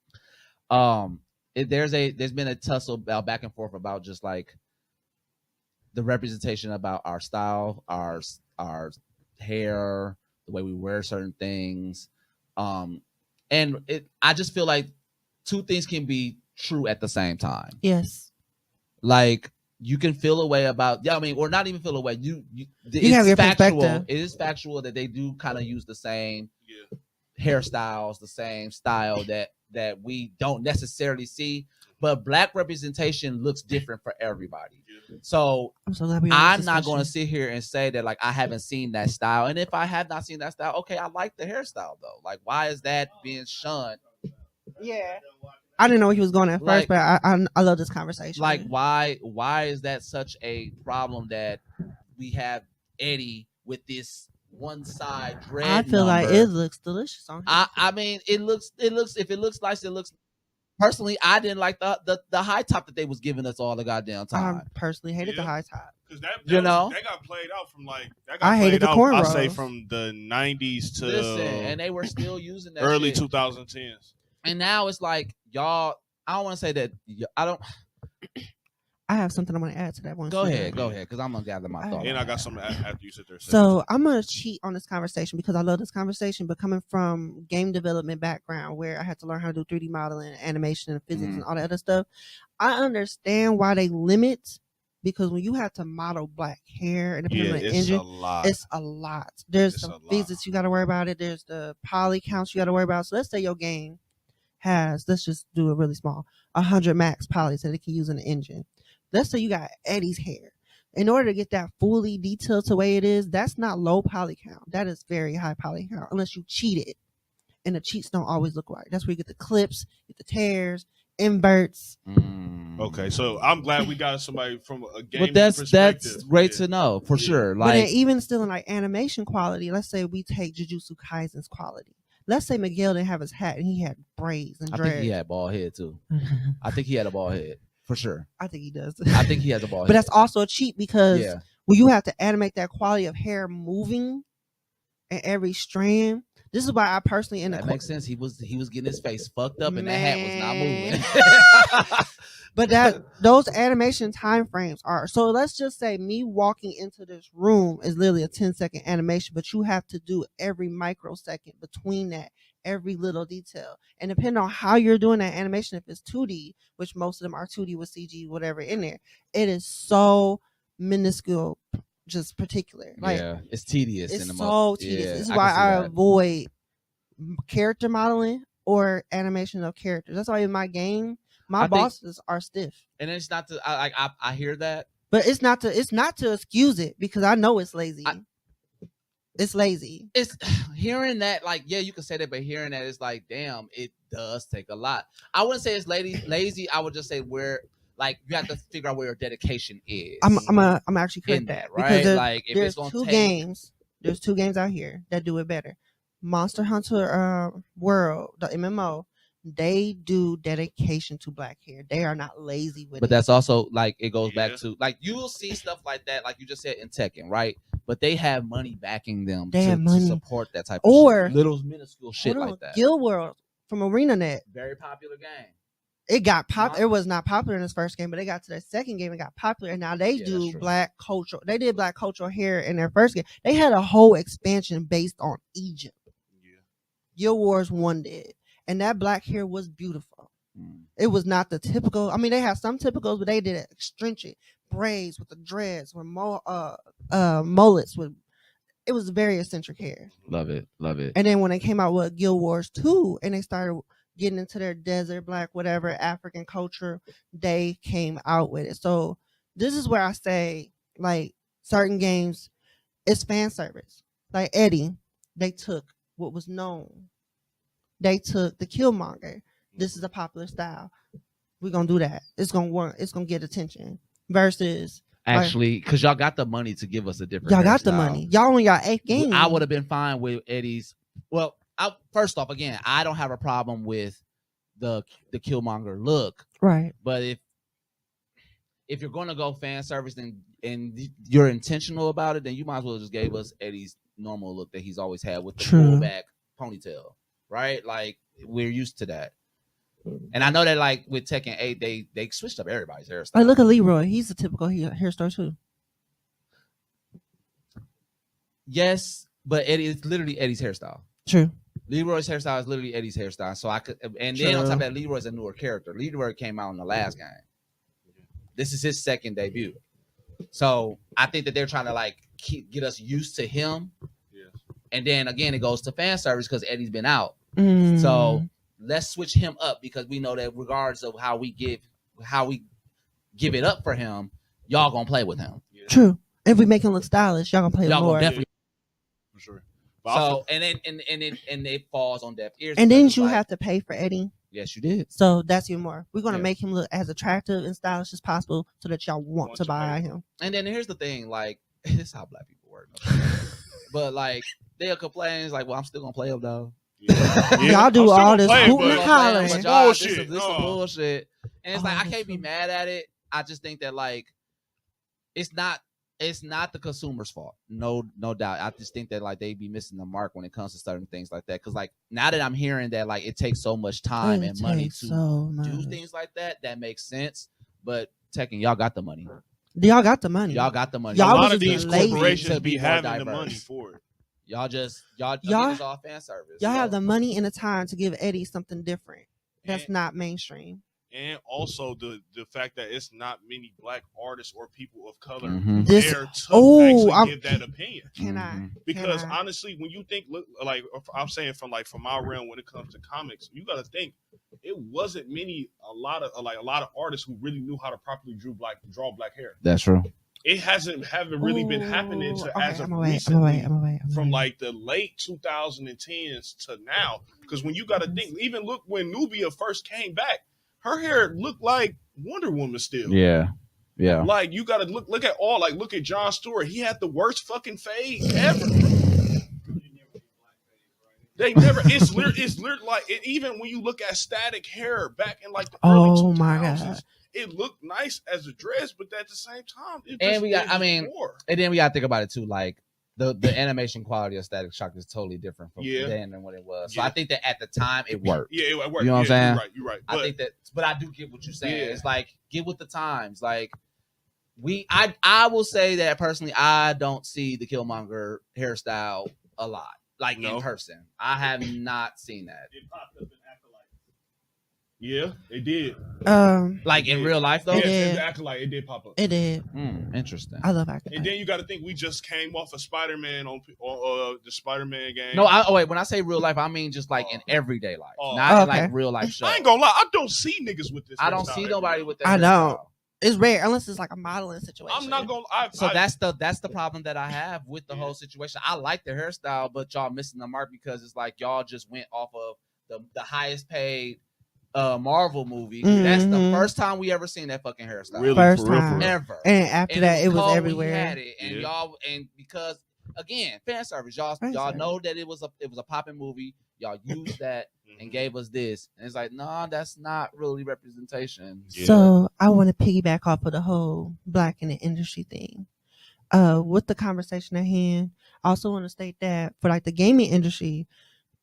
There's been a tussle about back and forth about just like the representation about our style, our hair, the way we wear certain things. I just feel like two things can be true at the same time. Yes. Like you can feel a way about, or not even feel a way. You have your factual. perspective. It is factual that they do kind of use the same hairstyles, the same style that we don't necessarily see, but Black representation looks different for everybody. So I'm so glad I'm not going to sit here and say that like I haven't seen that style, and if I have not seen that style, okay, I like the hairstyle though. Like, why is that being shunned? Yeah, I didn't know where he was going at first, but I love this conversation. Like, why is that such a problem that we have Eddie with this one side dread? I feel like it looks delicious on him. I mean, it looks. If it looks nice, it looks. Personally, I didn't like the high top that they was giving us all the goddamn time. I personally hated the high top. Because that got played out from like I hated the cornrows. I say from the 90s to and they were still using that early shit. 2010s. And now it's like y'all. I don't want to say that. I don't. I have something I want to add to that one. Go ahead, because I'm gonna gather my thoughts. And I got something after you sit there. So I'm gonna cheat on this conversation because I love this conversation. But coming from game development background, where I had to learn how to do 3D modeling, animation, and physics, and all that other stuff, I understand why they limit because when you have to model black hair and depending on the it's engine, a lot. it's a lot. There's It's some a lot. physics you got to worry about it. There's the poly counts you got to worry about. So let's say your game has, let's just do it really small, 100 max polys that it can use in the engine. Let's say you got Eddie's hair. In order to get that fully detailed to the way it is, that's not low poly count. That is very high poly count, unless you cheat it. And the cheats don't always look right. That's where you get the clips, get the tears, inverts. Okay, so I'm glad we got somebody from a game But that's perspective. great to know for sure. But then Like, even still in like animation quality, let's say we take Jujutsu Kaisen's quality. Let's say Miguel didn't have his hat and he had braids and I dreads. think he had bald head too. I think he had a bald head for sure. I think he does. I think he has a bald But head. that's also a cheat because Yeah. when you have to animate that quality of hair moving in every strand, this is why I personally That makes sense. He was getting his face fucked up and that hat was not moving. But those animation time frames are, so let's just say me walking into this room is literally a 10-second animation, but you have to do every microsecond between that, every little detail. And depending on how you're doing that animation, if it's 2D, which most of them are 2D with CG, whatever in there, it is so minuscule, just particular. Like, yeah, it's tedious. it's in the so tedious. Yeah, This is I why can see I that. avoid character modeling or animation of characters. That's why in my game, my I think- bosses are stiff. And it's not to I hear that. But it's not to excuse it because I know it's lazy. It's lazy. It's hearing that, like, yeah, you can say that, but hearing that, it's like, damn, it does take a lot. I wouldn't say it's lazy. I would just say where, like, you have to figure out where your dedication is. I'm actually correct in that, because right? there's, Like, if there's it's gonna two take games. There's two games out here that do it better. Monster Hunter World, the MMO, they do dedication to black hair. They are not lazy with it. But that's also like it goes Yeah. back to like you will see stuff like that, like you just said in Tekken, right? But they have money backing them They to, have money. to support that type of Or- shit. Little minuscule shit Hold on, like that. Guild World from ArenaNet. Very popular game. It got Not- It was not popular in its first game, but they got to their second game and got popular. And now they Yeah, that's do true. black cultural. They did black cultural hair in their first game. They had a whole expansion based on Egypt. Yeah. Guild Wars 1 did. And that black hair was beautiful. Mm. It was not the typical. I mean, they have some typicals, but they did it stringent braids with the dreads, with mullets. With it was very eccentric hair. Love it. Love it. And then when they came out with Guild Wars 2 and they started getting into their desert, black, whatever, African culture, they came out with it. So this is where I say, like, certain games, it's fan service. Like Eddie, they took what was known. They took the Killmonger. This is a popular style. We're going to do that. It's going to work. It's going to get attention. Versus, Actually, because y'all got the money to give us a different y'all got the hairstyle. money. Y'all only got 8 games. I would have been fine with Eddie's. Well, first off, again, I don't have a problem with the Killmonger look, Right. but if you're going to go fan service and you're intentional about it, then you might as well just gave us Eddie's normal look that he's always had with the True. pullback ponytail, right? Like we're used to that. And I know that like with Tekken 8, they switched up everybody's hairstyle. Like, look at Leroy. He's a typical hairstyle too. Yes, but it's literally Eddie's hairstyle. True. Leroy's hairstyle is literally Eddie's hairstyle. So I could, and then on top of that, Leroy's a newer character. Leroy came out in the last game. This is his second debut. So I think that they're trying to like get us used to him. Yeah. And then again, it goes to fan service because Eddie's been out. Mm. So let's switch him up because we know that regardless of how we give it up for him, y'all gonna play with him. Yeah. True. If we make him look stylish, y'all gonna play Y'all more. gonna definitely. For sure. But I So and it falls on deaf ears. And because didn't it's you like, have to pay for Eddie? Yes, you did. So that's even more. We're gonna Yeah. make him look as attractive and stylish as possible so that y'all want to buy him. And then here's the thing, like this is how black people work. But like they'll complain, it's like, well, I'm still gonna play him though. Yeah. Y'all do I'm still all gonna this play, hooting but- and hollering. But It's y'all, bullshit. This is No. bullshit. And it's like I Oh, can't be mad at it. I just think that like it's not the consumer's fault. No doubt. I just think that like they be missing the mark when it comes to certain things like that. Cause like now that I'm hearing that like it takes so much time and money to do things like that, that makes sense. But Tekken, y'all got the money. Y'all got the money. Y'all got the money. Y'all a was lot of just these lazy corporations to be be more having the diverse. money for it. Y'all Y'all- it's all fan service. Y'all so. have the money and the time to give Eddie something different. That's And- not mainstream. And also the fact that it's not many black artists or people of color This- there to I'm- give that opinion. Can I? Because Can I? honestly, when you think, like I'm saying from my realm, when it comes to comics, you got to think it wasn't a lot of artists who really knew how to properly draw black hair. That's true. It haven't really been happening as of I'm recently, away. from like the late 2010s to now. Because when you got to think, even look when Nubia first came back, her hair looked like Wonder Woman still. Yeah. Like you got to look at look at Jon Stewart. He had the worst fucking fade ever. They never. It's literally like even when you look at static hair back in like the early 2000s, my God. it looked nice as a dress, but at the same time, And then we got to think about it too. Like the animation quality of Static Shock is totally different from then than what it was. So I think that at the time it worked. Yeah, it worked. You know what I'm saying? You're right. I think that, but I do get what you're saying. It's like get with the times. Like I will say that personally, I don't see the Killmonger hairstyle a lot. Like in person, I have not seen that. It popped up in Acolyte. Yeah, it did. Like in real life though. Yes, Acolyte, it did pop up. It did. Interesting. I love Acolyte. And then you got to think we just came off of Spider-Man on the Spider-Man game. No, wait. When I say real life, I mean just like in everyday life, not in like real life shows. I ain't gonna lie, I don't see niggas with this. I don't see nobody with that. I don't. It's rare unless it's like a modeling situation. I'm not gonna. That's the problem that I have with the whole situation. I like the hairstyle, but y'all missing the mark because it's like y'all just went off of the highest paid Marvel movie. That's the first time we ever seen that fucking hairstyle. Really, first time ever. And after that, it was everywhere. Had it, and y'all, and because again, fan service, y'all know that it was a popping movie. Y'all used that and gave us this, and it's like, nah, that's not really representation. So I want to piggyback off of the whole black in the industry thing. With the conversation at hand, I also want to state that for like the gaming industry,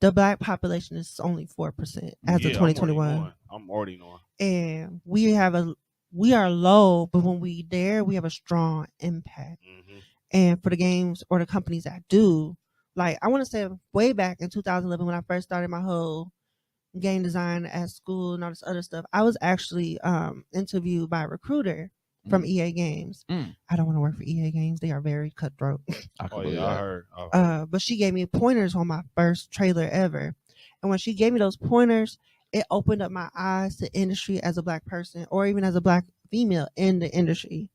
the black population is only 4% as of 2021. I'm already knowing. And we are low, but when we dare, we have a strong impact. And for the games or the companies that do, like I want to say way back in 2011 when I first started my whole game design at school and all this other stuff, I was actually interviewed by a recruiter from EA Games. I don't want to work for EA Games. They are very cutthroat. I heard. But she gave me pointers on my first trailer ever. And when she gave me those pointers, it opened up my eyes to industry as a black person or even as a black female in the industry.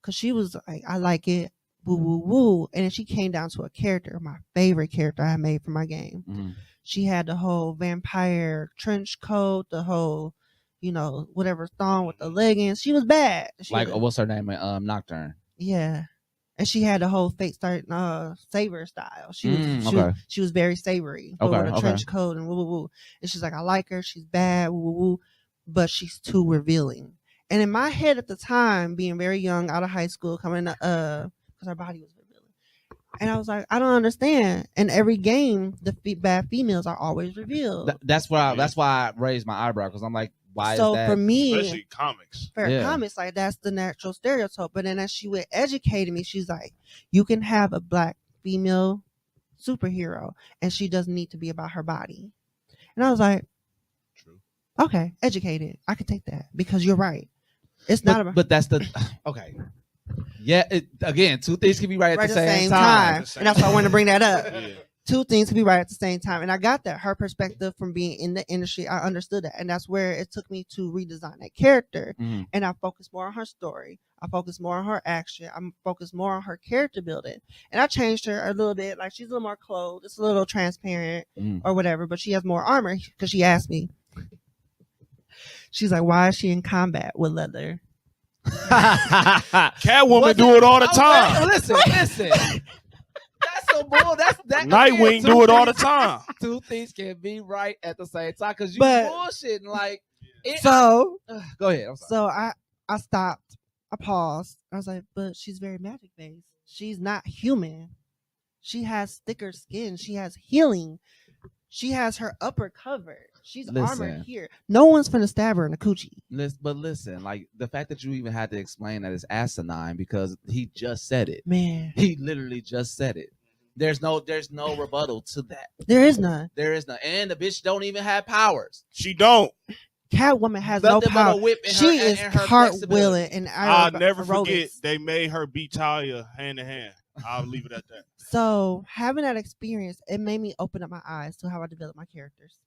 Because she was like, I like it. Woo, woo, woo. And then she came down to a character, my favorite character I made for my game. She had the whole vampire trench coat, the whole, whatever thong with the leggings. She was bad. What's her name? Nocturne. Yeah. And she had the whole fake saber style. She was very savory. With a trench coat and woo, woo, woo. And she's like, I like her. She's bad, woo, woo, woo. But she's too revealing. And in my head at the time, being very young, out of high school, coming because her body was revealing. And I was like, I don't understand. In every game, the bad females are always revealed. That's why I raised my eyebrow, because I'm like, why is that? So for me, especially comics. Comics, like that's the natural stereotype. But then as she would educate me, she's like, you can have a black female superhero and she doesn't need to be about her body. And I was like, true. Okay, educated. I could take that because you're right. It's not about. But that's the okay. Yeah, again, two things can be right at the same time. And that's why I wanted to bring that up. Two things can be right at the same time. And I got that. Her perspective from being in the industry, I understood that. And that's where it took me to redesign that character. And I focused more on her story. I focused more on her action. I'm focused more on her character building. And I changed her a little bit. Like she's a little more clothed. It's a little transparent or whatever. But she has more armor because she asked me. She's like, why is she in combat with leather? Catwoman do it all the time. Listen. That's so bull. That Nightwing do it all the time. Two things can be right at the same time because you bullshitting like. Go ahead. I'm sorry. So I stopped. I paused. I was like, but she's very magic based. She's not human. She has thicker skin. She has healing. She has her upper covered. She's armored here. No one's finna stab her in the coochie. But listen, like the fact that you even had to explain that is asinine because he just said it. Man, he literally just said it. There's no rebuttal to that. There is none. And the bitch don't even have powers. She don't. Catwoman has no Nothing but a power. whip and She her- is and her cartwheeling flexibility. and I'll never aerobics. forget they made her beat Talia hand to hand. I'll leave it at that. So having that experience, it made me open up my eyes to how I develop my characters.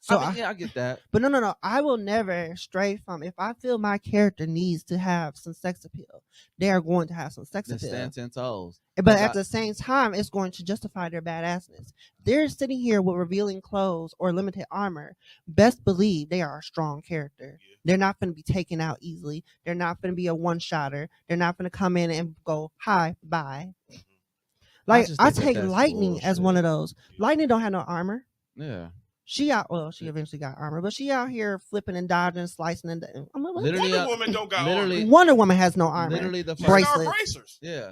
So I get that. But no. I will never stray from if I feel my character needs to have some sex appeal, they are going to have some sex Just appeal. stand 10 toes. But at the same time, it's going to justify their badassness. They're sitting here with revealing clothes or limited armor. Best believe they are a strong character. Yeah. They're not going to be taken out easily. They're not going to be a one-shotter. They're not going to come in and go, hi, bye. Like, I take Lightning as one of those. Lightning don't have no armor. Yeah. She eventually got armor, but she out here flipping and dodging, slicing and I'm like, Literally, Wonder Woman don't got literally- armor. Wonder Woman has no armor. Literally the She's first. got bracelet. bracers. Yeah.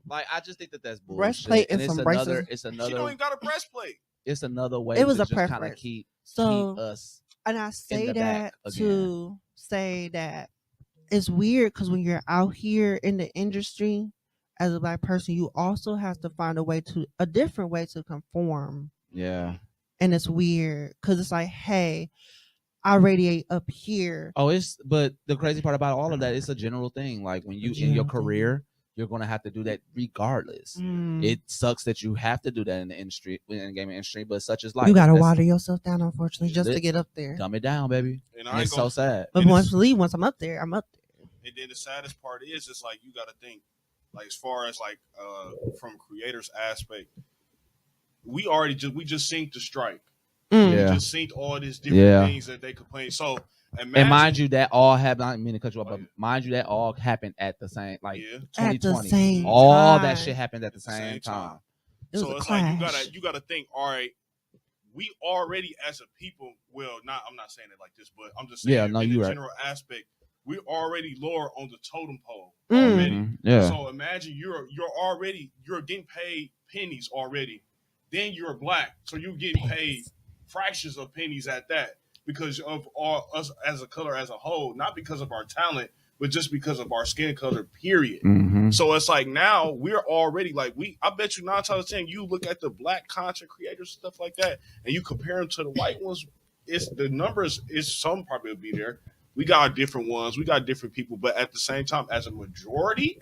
Like I just think that's bullshit. Breastplate and it's some another. braces. It's She don't another. even got a breastplate. It's another way. It was to a just kind of preference. keep So us. and I say the that back to say that it's weird because when you're out here in the industry as a Black person, you also have to find a different way to conform. Yeah. And it's weird because it's like, hey, I radiate up here. Oh, but the crazy part about all of that, it's a general thing. Like when you in your career, you're gonna have to do that regardless. It sucks that you have to do that in the industry, in the gaming industry, but such is life. You gotta water yourself down, unfortunately, just to Lit. get up there. Dumb it down, baby. And And it's so sad. But And once I'm up there, I'm up there. And then the saddest part is, it's like you got to think, like as far as like from creators aspect, we just synced the strike. Mm. We Yeah. just synced all these different things that they complain. So imagine, And mind you, that all happened. I didn't mean to cut you off, Oh, but yeah. mind you, that all happened at the same, like yeah. At the 2020. same All time. that shit happened at the same time. It was So a it's clash. like you gotta think, all right, we already as a people, I'm not saying it like this, but I'm just saying in the general aspect, we're already lower on the totem pole already. Mhm. Yeah. So imagine you're getting paid pennies already. Then you're Black, so you're getting paid fractions of pennies at that because of us as a color as a whole, not because of our talent, but just because of our skin color, period. Mm-hmm. So it's like now we're already like I bet you 9 times out of 10 you look at the Black content creators, stuff like that, and you compare them to the white ones. It's the numbers is some probably will be there. We got different ones, we got different people, but at the same time, as a majority,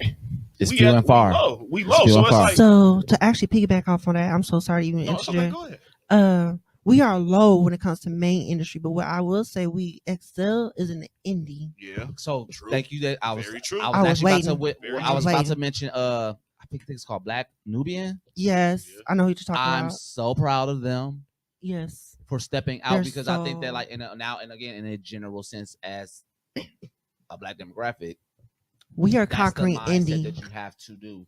It's few and far. We low. So it's like So to actually piggyback off on that, I'm so sorry to even no, it's okay, go ahead. we are low when it comes to main industry, but what I will say we excel is in the indie. Yeah. So True. thank you. That I was Very true. I I was was actually waiting. I was about to Waiting. mention. I think it's called Black Nubian. Yes, Yeah. I know who you're talking I'm about. so proud of them Yes, for stepping out They're because I think that so- like now and again in a general sense as a Black demographic, we are that's conquering the mindset indie. that you have to do.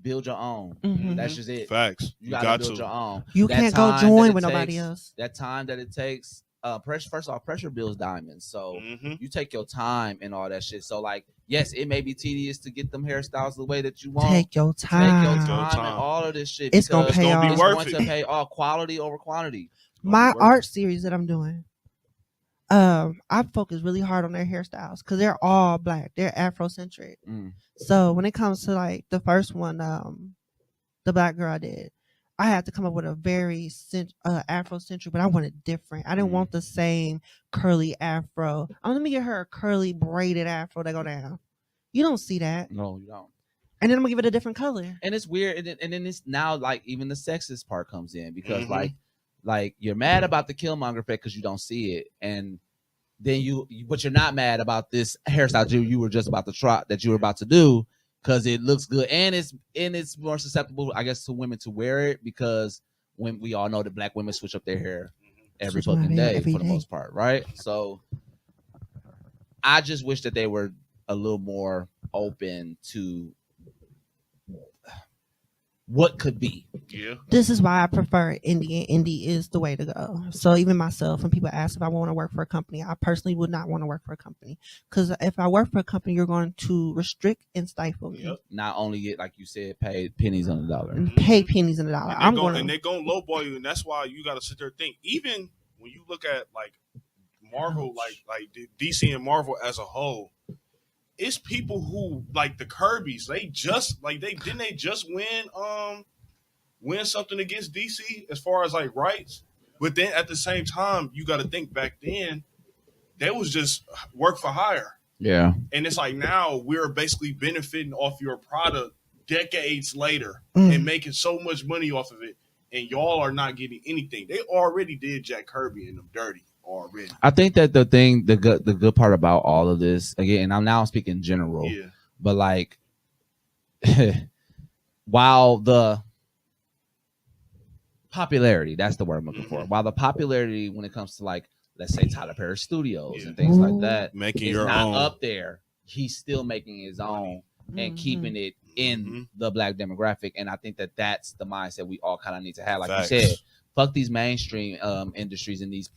Build your own. Mhm. That's just it. Facts. You gotta build your own. You That can't go time join that it with nobody takes- else. That time that it takes, pressure. First off, pressure builds diamonds. So Mhm. you take your time and all that shit. So like, yes, it may be tedious to get them hairstyles the way that you want. Take your Take time. your Take your time time. and all of this shit. It's gonna because pay It's gonna off. be worth going it. to pay all quality over quantity. My Worth it. art series that I'm doing, I focus really hard on their hairstyles because they're all Black. They're Afrocentric. Mm. So when it comes to like the first one, the Black girl I did, I had to come up with a very Afrocentric, but I wanted different. I didn't want the same curly Afro. Let me get her a curly braided Afro that go down. You don't see that. No, you don't. And then I'm gonna give it a different color. And it's weird. And then it's now like even the sexist part comes in because Mhm. like you're mad about the Killmonger effect because you don't see it, and then but you're not mad about this hairstyle you were just about to try that you were about to do because it looks good and it's more susceptible, I guess, to women to wear it because when we all know that Black women switch up their hair every Switch my fucking hair day every for the day. most part, right? So I just wish that they were a little more open to what could be. Yeah. This is why I prefer indie, and indie is the way to go. So even myself, when people ask if I want to work for a company, I personally would not want to work for a company because if I work for a company, you're going to restrict and stifle me. Yep. Not only get, like you said, paid pennies on the dollar. And pay pennies in the dollar. And they're gonna lowball you, and that's why you got to sit there and think. Even when you look at like Marvel, like DC and Marvel as a whole, it's people who like the Kirbys. They just they just win something against DC as far as like rights. But then at the same time, you got to think back then, they was just work for hire. Yeah. And it's like now we're basically benefiting off your product decades later Mm. and making so much money off of it. And y'all are not getting anything. They already did Jack Kirby and them dirty already. I think that the good part about all of this, again, and I'm now speaking general, Yeah. but like, while the popularity, that's the word I'm looking for, while the popularity when it comes to like, let's say Tyler Perry Studios and things like that, making is your not own up there, he's still making his own and keeping it in the black demographic. And I think that that's the mindset we all kind of need to have. Like Facts. you said, fuck these mainstream industries and these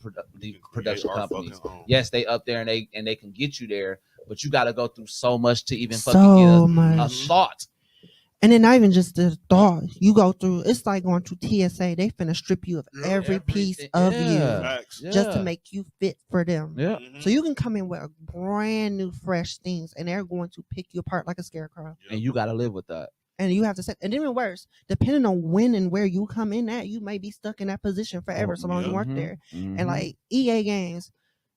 production companies. Yes, they up there and they can get you there, but you got to go through so much to even fucking get a thought. And then not even just the thought. You go through, it's like going through TSA. They finna strip you of every piece of you just to make you fit for them. Yeah. So you can come in with a brand new, fresh things, and they're going to pick you apart like a scarecrow. And you got to live with that. And you have to say, and even worse, depending on when and where you come in at, you may be stuck in that position forever so long you work there. And like EA games,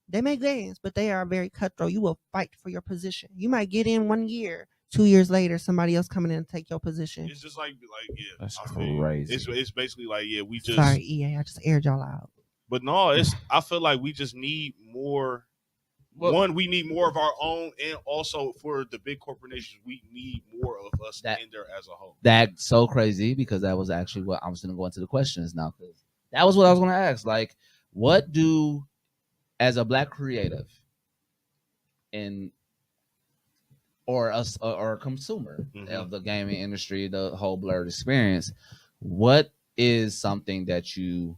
they make games, but they are very cutthroat. You will fight for your position. You might get in 1 year. 2 years later, somebody else coming in and take your position. It's just like yeah, that's crazy. It's basically like we just sorry EA, I just aired y'all out. But no, I feel like we just need more. One, we need more of our own, and also for the big corporations, we need more of us in there as a whole. That's so crazy because that was actually what I was going to go into the questions now. Because that was what I was going to ask. Like, what do, as a black creative, or a consumer of the gaming industry, the whole Blerd experience, what is something that you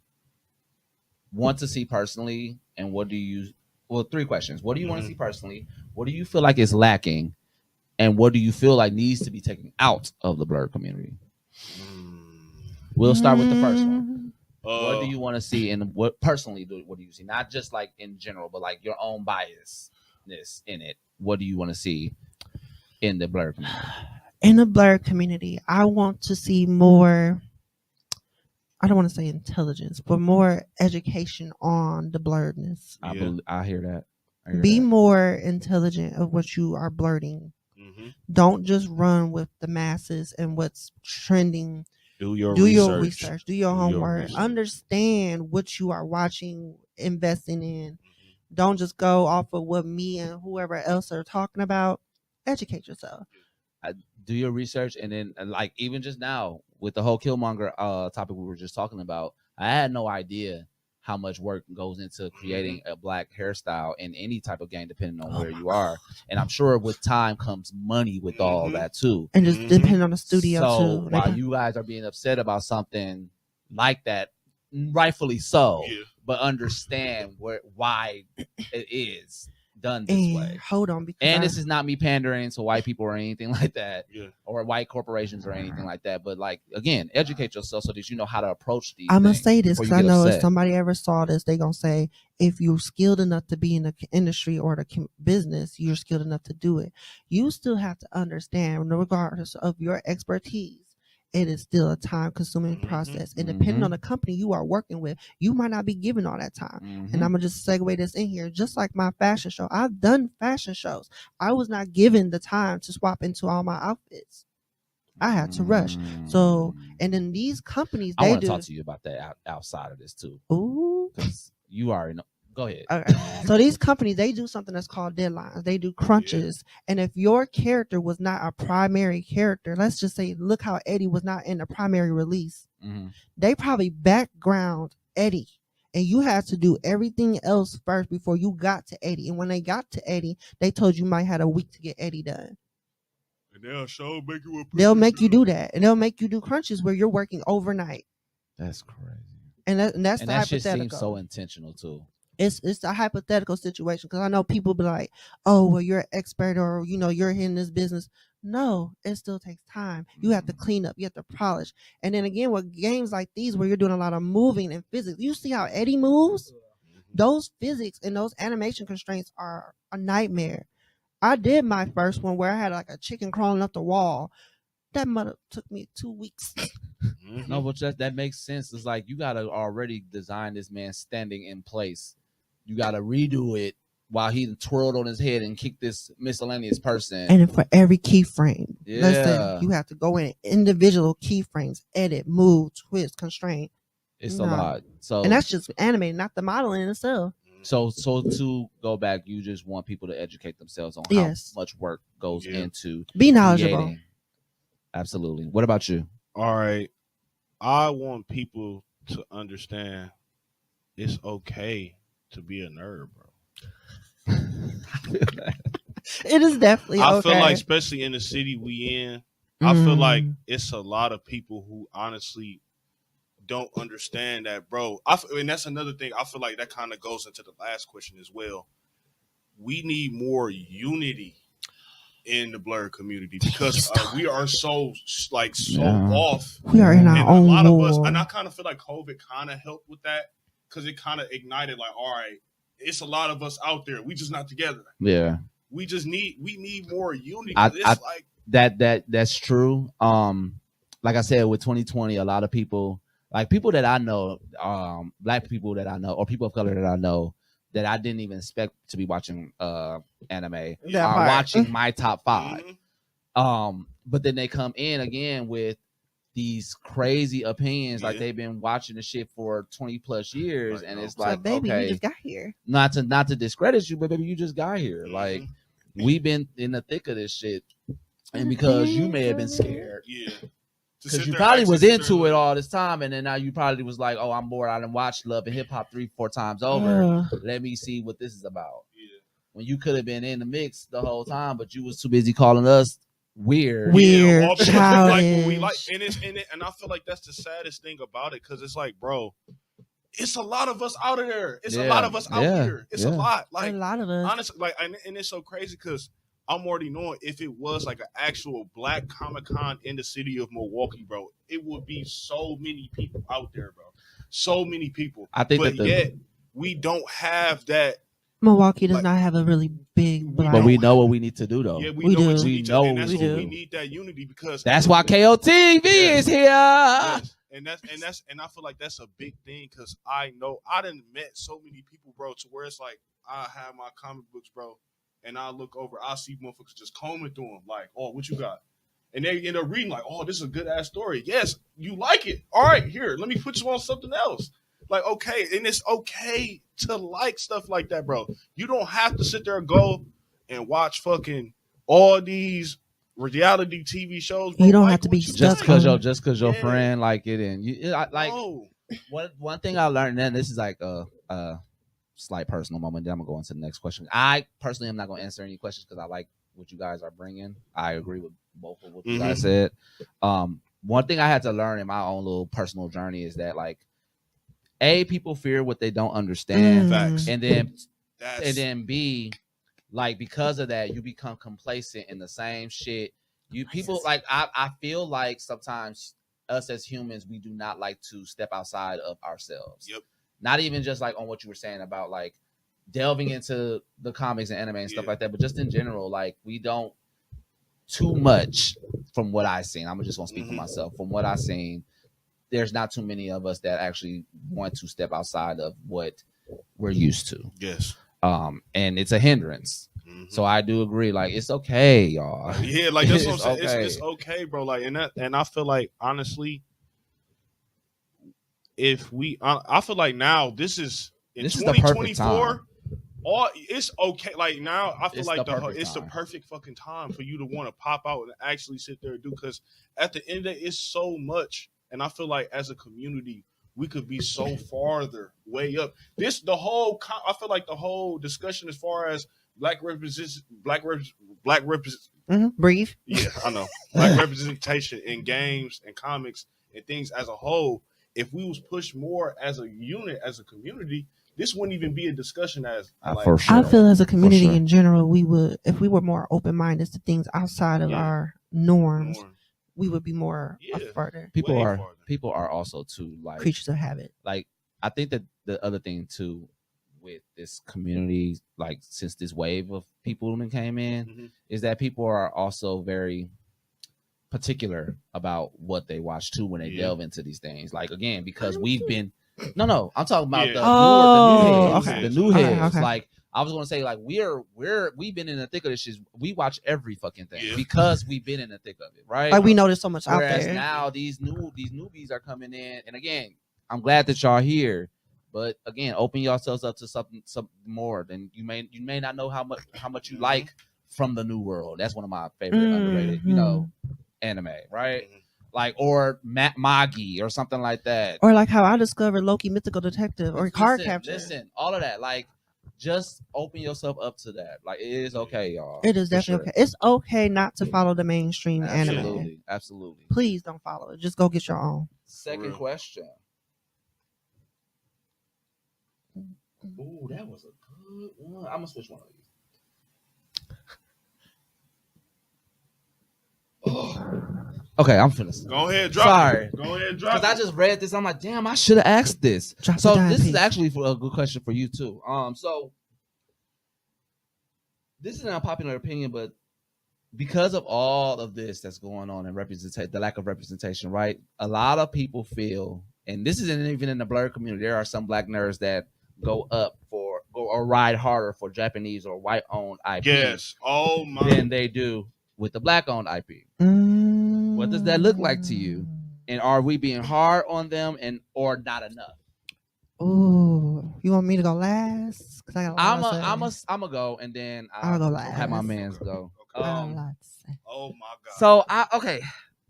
want to see personally, and what do you? Well, 3 questions. What do you want to see personally? What do you feel like is lacking, and what do you feel like needs to be taken out of the Blerd community? We'll start with the first one. What do you want to see, and what personally what do you see? Not just like in general, but like your own biasness in it. What do you want to see in the Blerd community? In the Blerd community, I want to see more, I don't want to say intelligence, but more education on the blerdness. I hear that. Be more intelligent of what you are blerding. Don't just run with the masses and what's trending. Do your research. Do your homework. Understand what you are watching, investing in. Don't just go off of what me and whoever else are talking about. Educate yourself. Do your research, and then like even just now with the whole Killmonger topic we were just talking about, I had no idea how much work goes into creating a black hairstyle in any type of game, depending on where you are. And I'm sure with time comes money with all that too. And just depending on the studio too. While you guys are being upset about something like that, rightfully so, but understand why it is done this way. Hold on, because this is not me pandering to white people or anything like that, or white corporations or anything like that. But like again, educate yourself so that you know how to approach these. I'm gonna say this because I know upset. If somebody ever saw this, they gonna say if you're skilled enough to be in the industry or the business, you're skilled enough to do it. You still have to understand, regardless of your expertise, it is still a time-consuming process. And depending on the company you are working with, you might not be given all that time. And I'm going to just segue this in here. Just like my fashion show, I've done fashion shows. I was not given the time to swap into all my outfits. I had to rush. So, and then these companies, I want to talk to you about that outside of this too. Ooh. Because you already know. Go ahead. Okay. So these companies, they do something that's called deadlines. They do crunches. And if your character was not a primary character, let's just say, look how Eddie was not in the primary release. They probably background Eddie. And you had to do everything else first before you got to Eddie. And when they got to Eddie, they told you might have a week to get Eddie done. And they'll make you do that. And they'll make you do crunches where you're working overnight. That's crazy. And that's the that hypothetical. just seems so intentional too. It's a hypothetical situation because I know people be like, oh, well, you're an expert or, you're in this business. No, it still takes time. You have to clean up. You have to polish. And then again, with games like these where you're doing a lot of moving and physics, you see how Eddie moves? Those physics and those animation constraints are a nightmare. I did my first one where I had like a chicken crawling up the wall. That mother took me 2 weeks. No, but that makes sense. It's like you got to already design this man standing in place. You got to redo it while he twirled on his head and kicked this miscellaneous person. And for every keyframe, Yeah. listen, you have to go in individual keyframes, edit, move, twist, constrain. It's No. a lot. So And that's just animating, not the modeling itself. so to go back, you just want people to educate themselves on Yes. how much work goes into Be knowledgeable. creating. Absolutely. What about you? All right. I want people to understand it's okay to be a nerd, bro. It is definitely I okay. feel like, especially in the city we in, I feel like it's a lot of people who honestly don't understand that, bro. And that's another thing. I feel like that kind of goes into the last question as well. We need more unity in the Blerd community because we are so off. We are in our and own a lot war. of us, and I kind of feel like COVID kind of helped with that because it kind of ignited, like, all right, it's a lot of us out there. We just not together. Yeah. We need more unity. That's true. Like I said, with 2020, a lot of people, like people that I know, black people that I know, or people of color that I know, that I didn't even expect to be watching anime, are watching my top 5. Mm-hmm. But then they come in again with these crazy opinions, like they've been watching the shit for 20 plus years, and it's like, baby, okay, you just got here. Not to discredit you, but baby, you just got here. Mm-hmm. Like, we've been in the thick of this shit, and because you may have been scared, because you probably was into it all this time, and then now you probably was like, oh, I'm bored. I done watched Love and Hip Hop 3-4 times over. Let me see what this is about. When you could have been in the mix the whole time, but you was too busy calling us weird, childish. And I feel like that's the saddest thing about it, because it's like, bro, it's a lot of us out of there. It's a lot of us out here. It's a lot. Like, a lot of us. Honestly, like, and it's so crazy because I'm already knowing if it was like an actual Black Comic-Con in the city of Milwaukee, bro, it would be so many people out there, bro. So many people. I think but yet we don't have that. Milwaukee does not have a really big Black. But we know what we need to do, though. Yeah, we do. We know, and that's we what do. we need, that unity, because that's why KOTV is here. Yes. And I feel like that's a big thing, because I know I done met so many people, bro, to where it's like I have my comic books, bro, and I look over, I see motherfuckers just combing through them, like, oh, what you got? And they end up reading like, oh, this is a good ass story. Yes, you like it. All right, here, let me put you on something else. Like, okay, and it's okay to like stuff like that, bro. You don't have to sit there and go and watch fucking all these reality TV shows. Bro. You don't have to be just because your friend like it, and you like. No. One thing I learned, and this is like a slight personal moment. Then I'm gonna go into the next question. I personally am not gonna answer any questions because I like what you guys are bringing. I agree with both of what you guys said. One thing I had to learn in my own little personal journey is that, like, people fear what they don't understand, Facts. and then B, like, because of that, you become complacent in the same shit. People like, I feel like sometimes us as humans, we do not like to step outside of ourselves. Yep. Not even just like on what you were saying about like delving into the comics and anime and stuff like that, but just in general, like, we don't too much from what I've seen. I'm just gonna speak for myself. From what I've seen, there's not too many of us that actually want to step outside of what we're used to. Yes. And it's a hindrance. So I do agree. Like, it's okay, y'all. Yeah, like, that's what I'm saying. Okay. It's okay, bro. Like, and I feel like, honestly, I feel like now this is 2024. It's okay. Like, now I feel like it's the perfect fucking time for you to want to pop out and actually sit there and do, because at the end of the day, it's so much. And I feel like as a community, we could be so farther way up. I feel like the whole discussion as far as black representation. Breathe. Yeah, I know. Black representation in games and comics and things as a whole. If we was pushed more as a unit, as a community, this wouldn't even be a discussion as like, for sure. I feel as a community in general, we would, if we were more open-minded to things outside of our norms, we would be more further. People are also too, like, creatures of habit. Like, I think that the other thing too with this community, like, since this wave of people that came in, is that people are also very particular about what they watch too when they delve into these things. Like, again, because we've been No, I'm talking about Yeah. the Oh, heads. okay. The new Okay, heads. okay. Like I was gonna say, like we've been in the thick of this shit. We watch every fucking thing Yeah. because we've been in the thick of it, right? Like we know there's so much out Whereas there. now these newbies are coming in, and again, I'm glad that y'all here. But again, open yourselves up to something more. Than you may not know how much you like from the new world. That's one of my favorite underrated, anime, right? Like or Magi or something like that. Or like how I discovered Loki Mythical Detective or Card Capture. Listen, all of that. Like just open yourself up to that. Like it is okay, y'all. It is definitely okay. It's okay not to follow the mainstream Absolutely, anime. absolutely. Please don't follow it. Just go get your own. Second question. Ooh, that was a good one. I'm gonna switch one of these. Okay, I'm finished. Go ahead, drop Sorry. it. Go ahead, drop it. Because I just read this, I'm like, damn, I should have asked this. Drop So the dime this is piece. actually a good question for you too. So this is an unpopular opinion, but because of all of this that's going on and the lack of representation, right? A lot of people feel, and this isn't even in the Blerd community, there are some black nerds that go or ride harder for Japanese or white-owned IP Yes. Oh my. than they do with the black-owned IP. What does that look like to you? And are we being hard on them or not enough? Ooh, you want me to go last? Cause I got a lot to say. I'm a go, and then I'll go have my last. mans go. I got a lot to say. Oh my god. So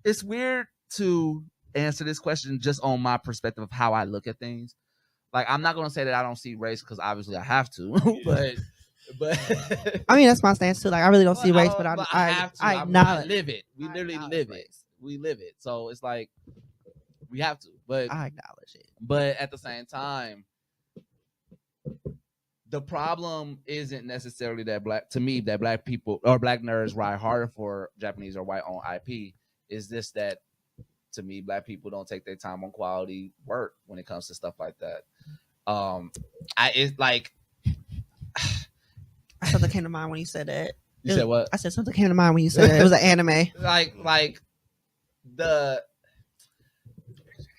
it's weird to answer this question just on my perspective of how I look at things. Like I'm not gonna say that I don't see race because obviously I have to, but I mean that's my stance too. Like I really don't see race, but I have to. I I acknowledge. live it. We I literally acknowledge live it. race. We live it. So it's like we have to. But I acknowledge it. But at the same time, the problem isn't necessarily that black people or black nerds ride harder for Japanese or white owned IP. Is this that to me, black people don't take their time on quality work when it comes to stuff like that. It's like something came to mind when you said that. You said what? I said something came to mind when you said that. It was an anime. like the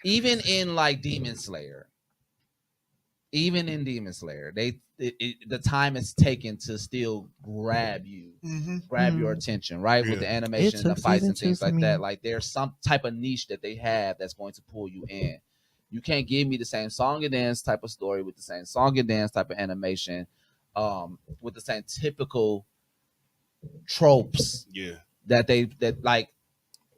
even in like Demon Slayer, the time it's taken to still grab you, grab your attention, right? With the animation and the fights and things like that. Like there's some type of niche that they have that's going to pull you in. You can't give me the same song and dance type of story with the same song and dance type of animation, with the same typical tropes. Yeah. That like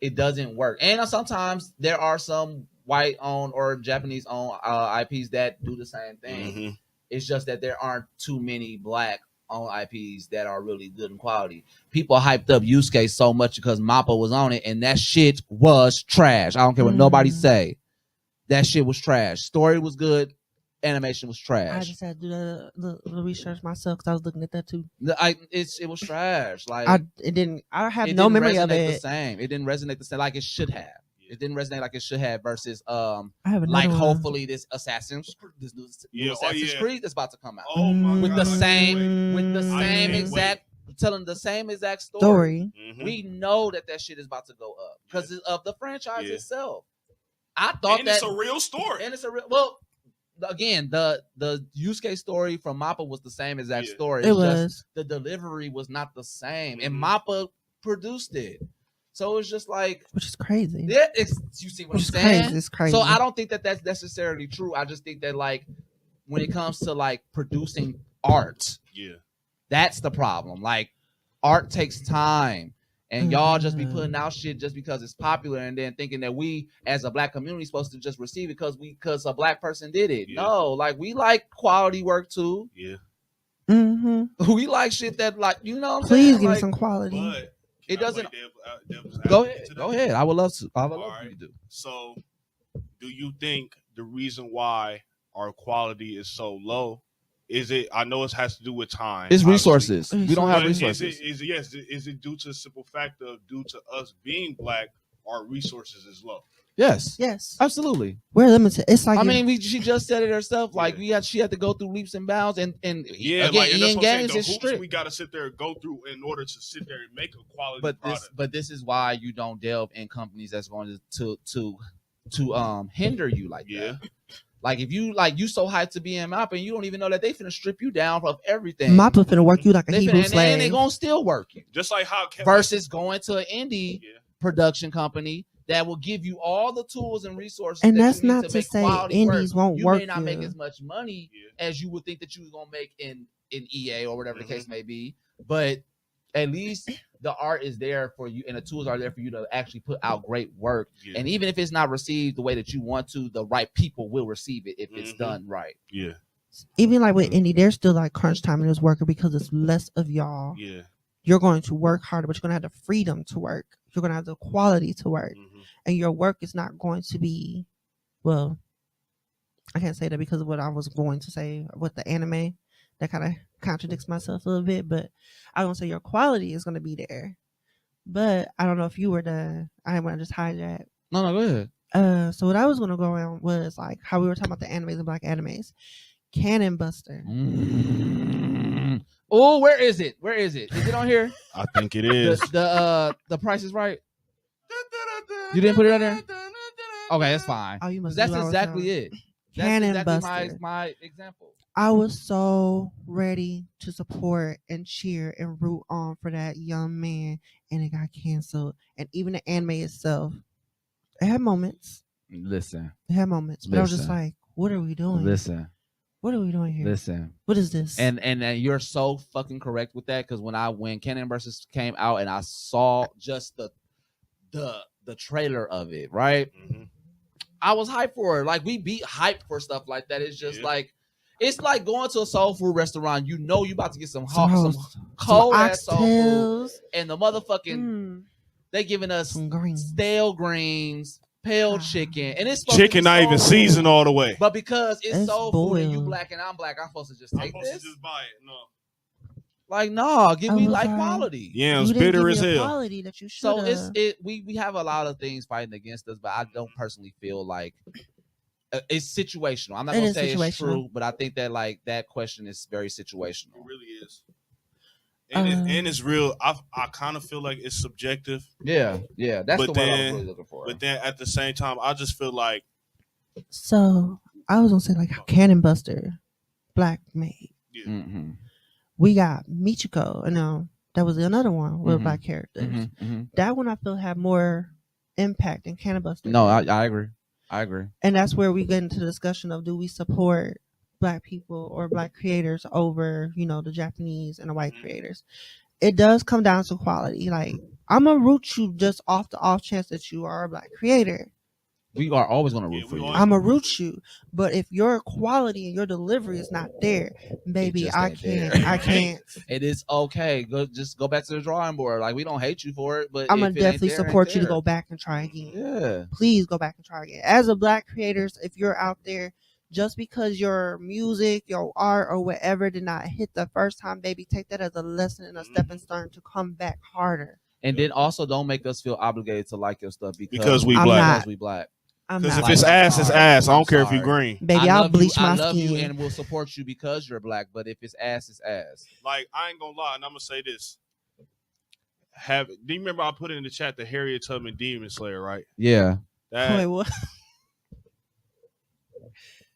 it doesn't work. And sometimes there are some white owned or Japanese owned IPs that do the same thing. It's just that there aren't too many black owned IPs that are really good in quality. People hyped up Yusuke so much because Mappa was on it, and that shit was trash. I don't care what nobody say. That shit was trash. Story was good. Animation was trash. I just had to do the research myself because I was looking at that too. It was trash. Like I have no memory of it. The same. It didn't resonate the same like it should have. It didn't resonate like it should have versus I have like one. hopefully this Assassin's Creed that's about to come out. Oh my with God. the same exact telling the same exact story. We know that shit is about to go up because of the franchise itself. I thought it's a real story. And it's a real again, the Yusuke story from Mappa was the same exact story. It was just the delivery was not the same, and Mappa produced it. So it's just like, which is crazy. Yeah, you see what I'm saying? Crazy. It's crazy. So I don't think that that's necessarily true. I just think that like when it comes to like producing art, that's the problem. Like art takes time, and y'all just be putting out shit just because it's popular, and then thinking that we as a black community supposed to just receive it because a black person did it. No, like we like quality work too. We like shit that like what I'm Please saying? give me like, some quality. But it doesn't. Go ahead. I would love to. I would love right. you to do. So, do you think the reason why our quality is so low is it? I know it has to do with time. It's resources. We don't have But resources. Is it due to the simple fact of due to us being black, our resources is low? Yes, absolutely. We're limited. It's like she just said it herself. Like she had to go through leaps and bounds, and again, like, Ian Games is is strict. We got to sit there and go through in order to sit there and make a quality product. But this is why you don't delve in companies that's going to hinder you like that. Like if you so hyped to be in MAPPA and you don't even know that they finna strip you down of everything. MAPPA finna work you like a Hebrew slave. And they gonna still work you. Just like how versus going to an indie production company that will give you all the tools and resources. And that that's you need not to make say quality indies work. won't you work. You may not make as much money as you would think that you was gonna make in EA or whatever the case may be, but at least the art is there for you and the tools are there for you to actually put out great work. And even if it's not received the way that you want to, the right people will receive it if it's done right. Even like with indie, there's still like crunch time in this worker because it's less of y'all. You're going to work harder, but you're going to have the freedom to work. You're going to have the quality to work. And your work is not going to be, well, I can't say that because of what I was going to say with the anime. That kind of contradicts myself a little bit, but I don't say your quality is going to be there. But I don't know if you were done. I didn't want to just hijack. No, go ahead. So what I was going to go on was like how we were talking about the animes and black animes. Cannon Buster. Oh, where is it? Is it on here? I think it is. The Price is Right. You didn't put it on there? Okay, that's fine. Oh, you must. That's exactly it. Cannon That's Buster. exactly my example. I was so ready to support and cheer and root on for that young man, and it got canceled. And even the anime itself, it had moments. Listen. It had moments, but I was just like, "What are we doing? Listen. What are we doing here? Listen. What is this?" And you're so fucking correct with that because when Cannon Versus came out and I saw just the trailer of it, right? I was hyped for it. Like we be hyped for stuff like that. It's just like it's like going to a soul food restaurant. You know you about to get some cold ass soul food, and the motherfucking they giving us stale greens, pale chicken, and it's chicken not even seasoned all the way. But because it's soul food and you black and I'm black, I'm supposed to just take this. To just buy it. No. Like, no, give me like quality. Yeah, it's bitter as hell. Quality that you so we have a lot of things fighting against us, but I don't personally feel like it's situational. I'm not gonna say it's true, but I think that like that question is very situational. It really is. And it's real. I kind of feel like it's subjective. Yeah, that's the one I was really looking for. But then at the same time, I just feel like. So I was gonna say like Cannon Buster, black made. We got Michiko. No, that was another one with black characters. That one I feel had more impact than Cannon Buster. No, I agree. And that's where we get into the discussion of do we support black people or black creators over, the Japanese and the white creators. It does come down to quality. Like I'm gonna root you just off the off chance that you are a black creator. We are always gonna root for you. I'm gonna root you, but if your quality and your delivery is not there, baby, I can't. It is okay. Just go back to the drawing board. Like we don't hate you for it, but I'm gonna definitely support you to go back and try again. Yeah, please go back and try again. As a black creators, if you're out there, just because your music, your art, or whatever did not hit the first time, baby, take that as a lesson and a stepping stone to come back harder. And then also don't make us feel obligated to like your stuff because we black. Because we black. Because if it's ass, it's ass. I don't care if you're green. Baby, I'll bleach my skin. I love you and will support you because you're black. But if it's ass, it's ass. Like, I ain't gonna lie, and I'm gonna say this. Do you remember I put it in the chat the Harriet Tubman Demon Slayer, right? Yeah. Wait, what?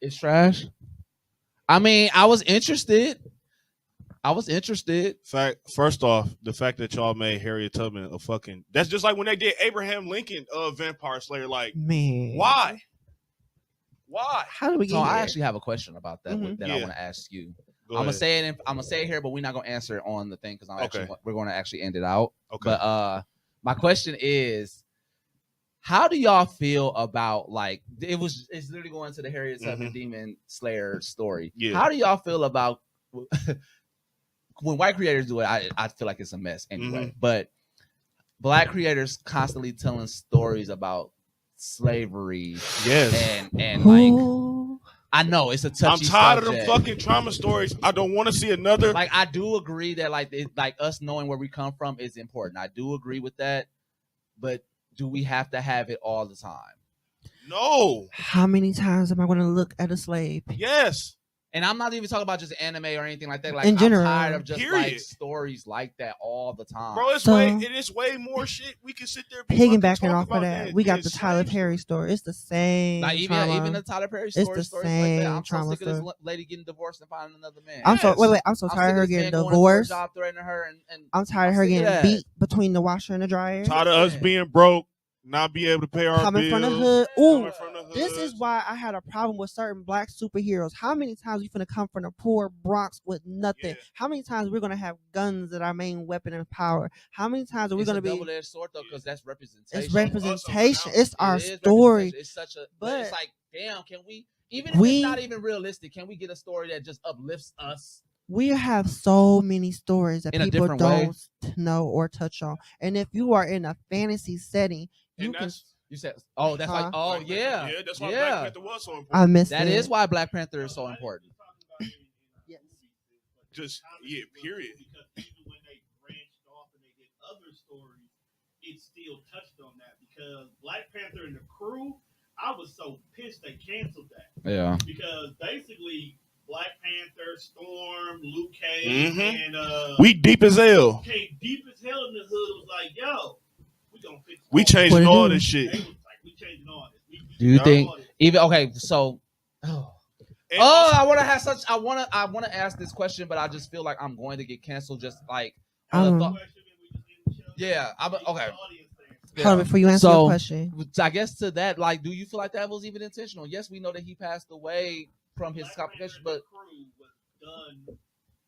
It's trash. I mean, I was interested. First off, the fact that y'all made Harriet Tubman a fucking... That's just like when they did Abraham Lincoln Vampire Slayer. Like, man, why? How do we get here? I actually have a question about that I want to ask you. I'm gonna say it here, but we're not gonna answer it on the thing because we're gonna actually end it out. Okay. But my question is, how do y'all feel about like it's literally going to the Harriet Tubman Demon Slayer story? Yeah. How do y'all feel about when white creators do it? I feel like it's a mess anyway. But black creators constantly telling stories about slavery. Yes. And like I know it's a touchy. I'm tired subject. of them fucking trauma stories. I don't want to see another. Like I do agree that like us knowing where we come from is important. I do agree with that. But do we have to have it all the time? No. How many times am I going to look at a slave? Yes. And I'm not even talking about just anime or anything like that. Like In general. I'm tired of just like Period. stories like that all the time. Bro, it's So- way more shit we can sit there. Piggybacking off of that, we got the Tyler Perry. Perry story. It's the same. Like trauma. even the Tyler Perry It's stories the like that. I'm so trauma sick of this stuff. lady getting divorced and finding another man. I'm so Yes. I'm so I'm tired sick of her this man getting going into a divorced. job threatening her and I'm tired of her sick of getting that. beat between the washer and the dryer. Tired of us being broke, not be able to pay our Coming bills. from the hood. Ooh, Coming from the hood. this is why I had a problem with certain black superheroes. How many times we finna come from the poor Bronx with nothing? Yeah. How many times we're gonna have guns that our main weapon and power? How many times are we it's gonna a be? double-edged sword though, because that's representation. It's representation. now. It's our It is story. representation. It's such a, but But it's like, damn, can we? Even if it's not even realistic, can we get a story that just uplifts us? We have so many stories that In a people different way. don't know or touch on. And if you are in a fantasy setting, you And can. that's, You said, oh, that's like, Huh? oh Black Panther. yeah, Yeah, that's why yeah. Black Panther was so important. I missed That it. is why Black Panther is so important. Yes. Just period. Because even when they branched off and they did other stories, it still touched on that. Because Black Panther and the Crew, I was so pissed they canceled that. Yeah. Because basically, Black Panther, Storm, Luke Cage, Mhm. and We deep as hell. came deep as hell in the hood. Was like, yo, we gonna fix. We all changing What it all do? this this. shit. They was like, we changing all this. Do you Yeah. think all this. even okay? So, And I want to have such. I want to ask this question, but I just feel like I'm going to get canceled. Just like on the thought. Yeah, okay. Hold on before you answer So- your question. I guess to that, like, do you feel like that was even intentional? Yes, we know that he passed away from his complication, but Crew was done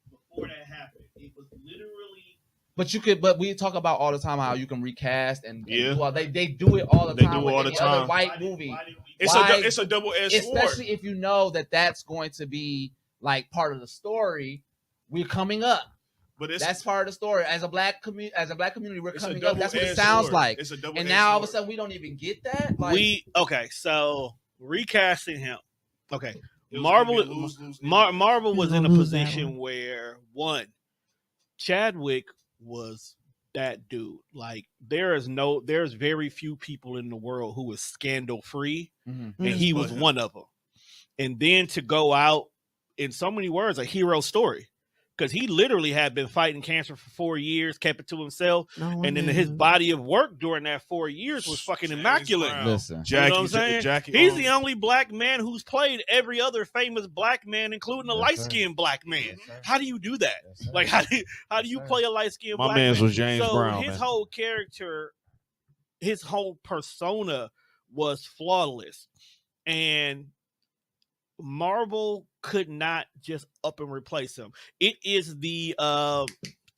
before that happened. It was literally but we talk about all the time how you can recast and Yeah. do all, they do it all the They time do with all the any other time. white movie. Why did we it's a double-edged sword. Especially if you know that that's going to be like part of the story. We're coming up. But it's That's part of the story. As a black community, we're it's a coming up. That's what it double-edged sounds sword. like. It's a double-edged And now all of a sword. sudden we don't even get that. Like, So recasting him. Okay, It was Marvel. gonna be a lose-lose. Marvel was You're in a gonna lose that position one. where one, Chadwick was that dude. Like there's very few people in the world who is scandal free, mhm. and he was one of them. And then to go out, in so many words, a hero story, because he literally had been fighting cancer for 4 years, kept it to himself, and then his body of work during that 4 years was fucking James immaculate. Brown, Listen. You know what I'm saying? Jackie, He's the only black man who's played every other famous black man, including a Yes, light sir. skinned black man. Yes, sir. How do you do that? Yes, sir. Like how do you sir. play a light skinned My black man's man? was James So Brown, his man. whole character, his whole persona was flawless, and Marvel could not just up and replace him. It is the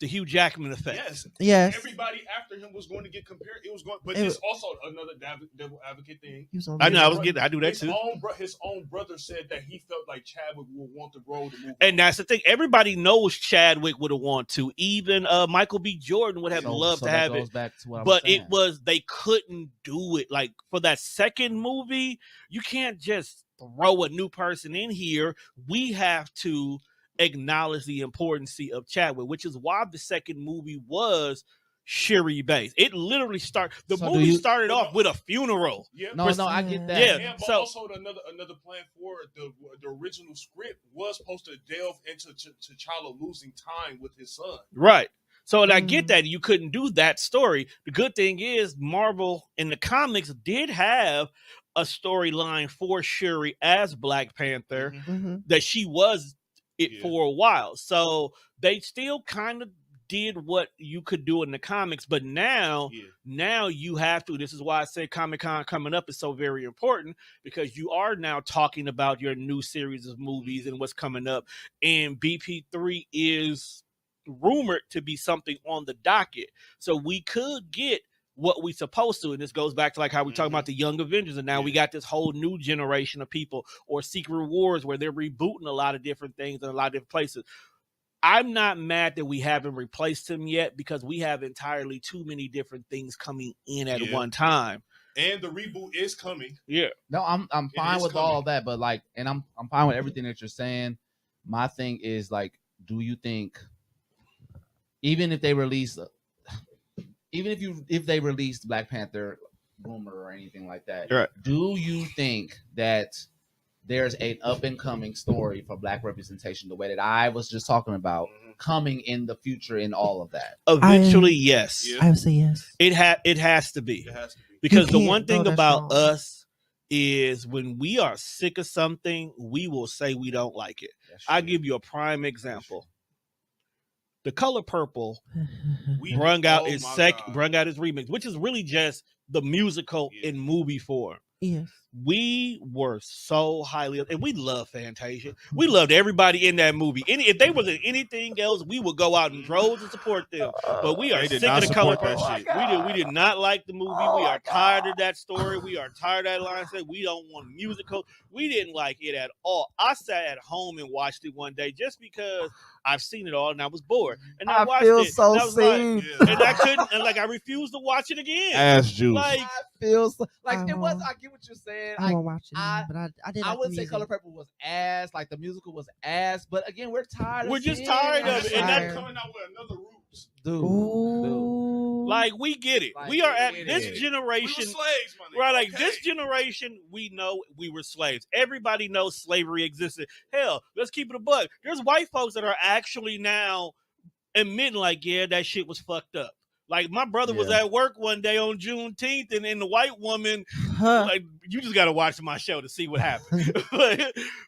Hugh Jackman effect. Yes. Yes. Everybody after him was going to get compared. It was going, but It it's also another devil advocate thing. He was on I know. video. I do that too. His own brother said that he felt like Chadwick would want to grow the movie. And that's the thing. Everybody knows Chadwick would have wanted to. Even Michael B. Jordan would have loved to that have goes it. back to what I was But saying. it was, they couldn't do it. Like for that second movie, you can't just throw a new person in here. We have to acknowledge the importance of Chadwick, which is why the second movie was Shuri based. It literally started started off with a funeral. Yeah, No, I get that. Yeah. and but So- also another plan for the original script was supposed to delve into T'Challa losing time with his son. Right. So and I get that you couldn't do that story. The good thing is Marvel in the comics did have a storyline for Shuri as Black Panther Mhm. that she was it Yeah. for a while. So they still kind of did what you could do in the comics, but now you have to. This is why I say Comic-Con coming up is so very important, because you are now talking about your new series of movies and what's coming up, and BP3 is rumored to be something on the docket. So we could get what we supposed to, and this goes back to like how we talk about the Young Avengers, and now we got this whole new generation of people, or Secret Wars, where they're rebooting a lot of different things in a lot of different places. I'm not mad that we haven't replaced him yet, because we have entirely too many different things coming in at one time. And the reboot is coming. Yeah. No, I'm fine is with coming. all of that, but like, and I'm fine with everything that you're saying. My thing is like, do you think even if they release, if they released Black Panther rumor or anything like that, Right. do you think that there's an up and coming story for Black representation, the way that I was just talking about, coming in the future in all of that. Eventually, yes. I would say yes. It has to be. It has to be. Because the can't one thing go that about strong. us is when we are sick of something, we will say we don't like it. I'll give you a prime example. The Color Purple brung out his remix, which is really just the musical in movie form. Yes. We were so highly, and we love Fantasia. We loved everybody in that movie. If they wasn't anything else, we would go out in droves to support them. But we are sick of the Color Purple. We did not like the movie. We are tired of that story. We are tired of that line. We don't want musical. We didn't like it at all. I sat at home and watched it one day just because I've seen it all and I was bored. And I watched feel it. so and I was seen. and I couldn't, and I refused to watch it again. Ass juice. Like, I feel so, like I it was. won't- I get what you're saying. I won't watch it, I- but I did. I like would the say music. Color Purple was ass. Like the musical was ass. But again, we're tired. We're of just seeing tired of it. it, and tired. coming out with another Roots. Dude. Ooh. like we get it. Like, we are at we this get it. We were generation. slaves, my nigga. Right, like Okay. this generation, we know we were slaves. Everybody knows slavery existed. Hell, let's keep it a buck. There's white folks that are actually now admitting, like, yeah, that shit was fucked up. Like, my brother was Yeah. at work one day on Juneteenth, and the white woman, Huh. like, you just got to watch my show to see what happened.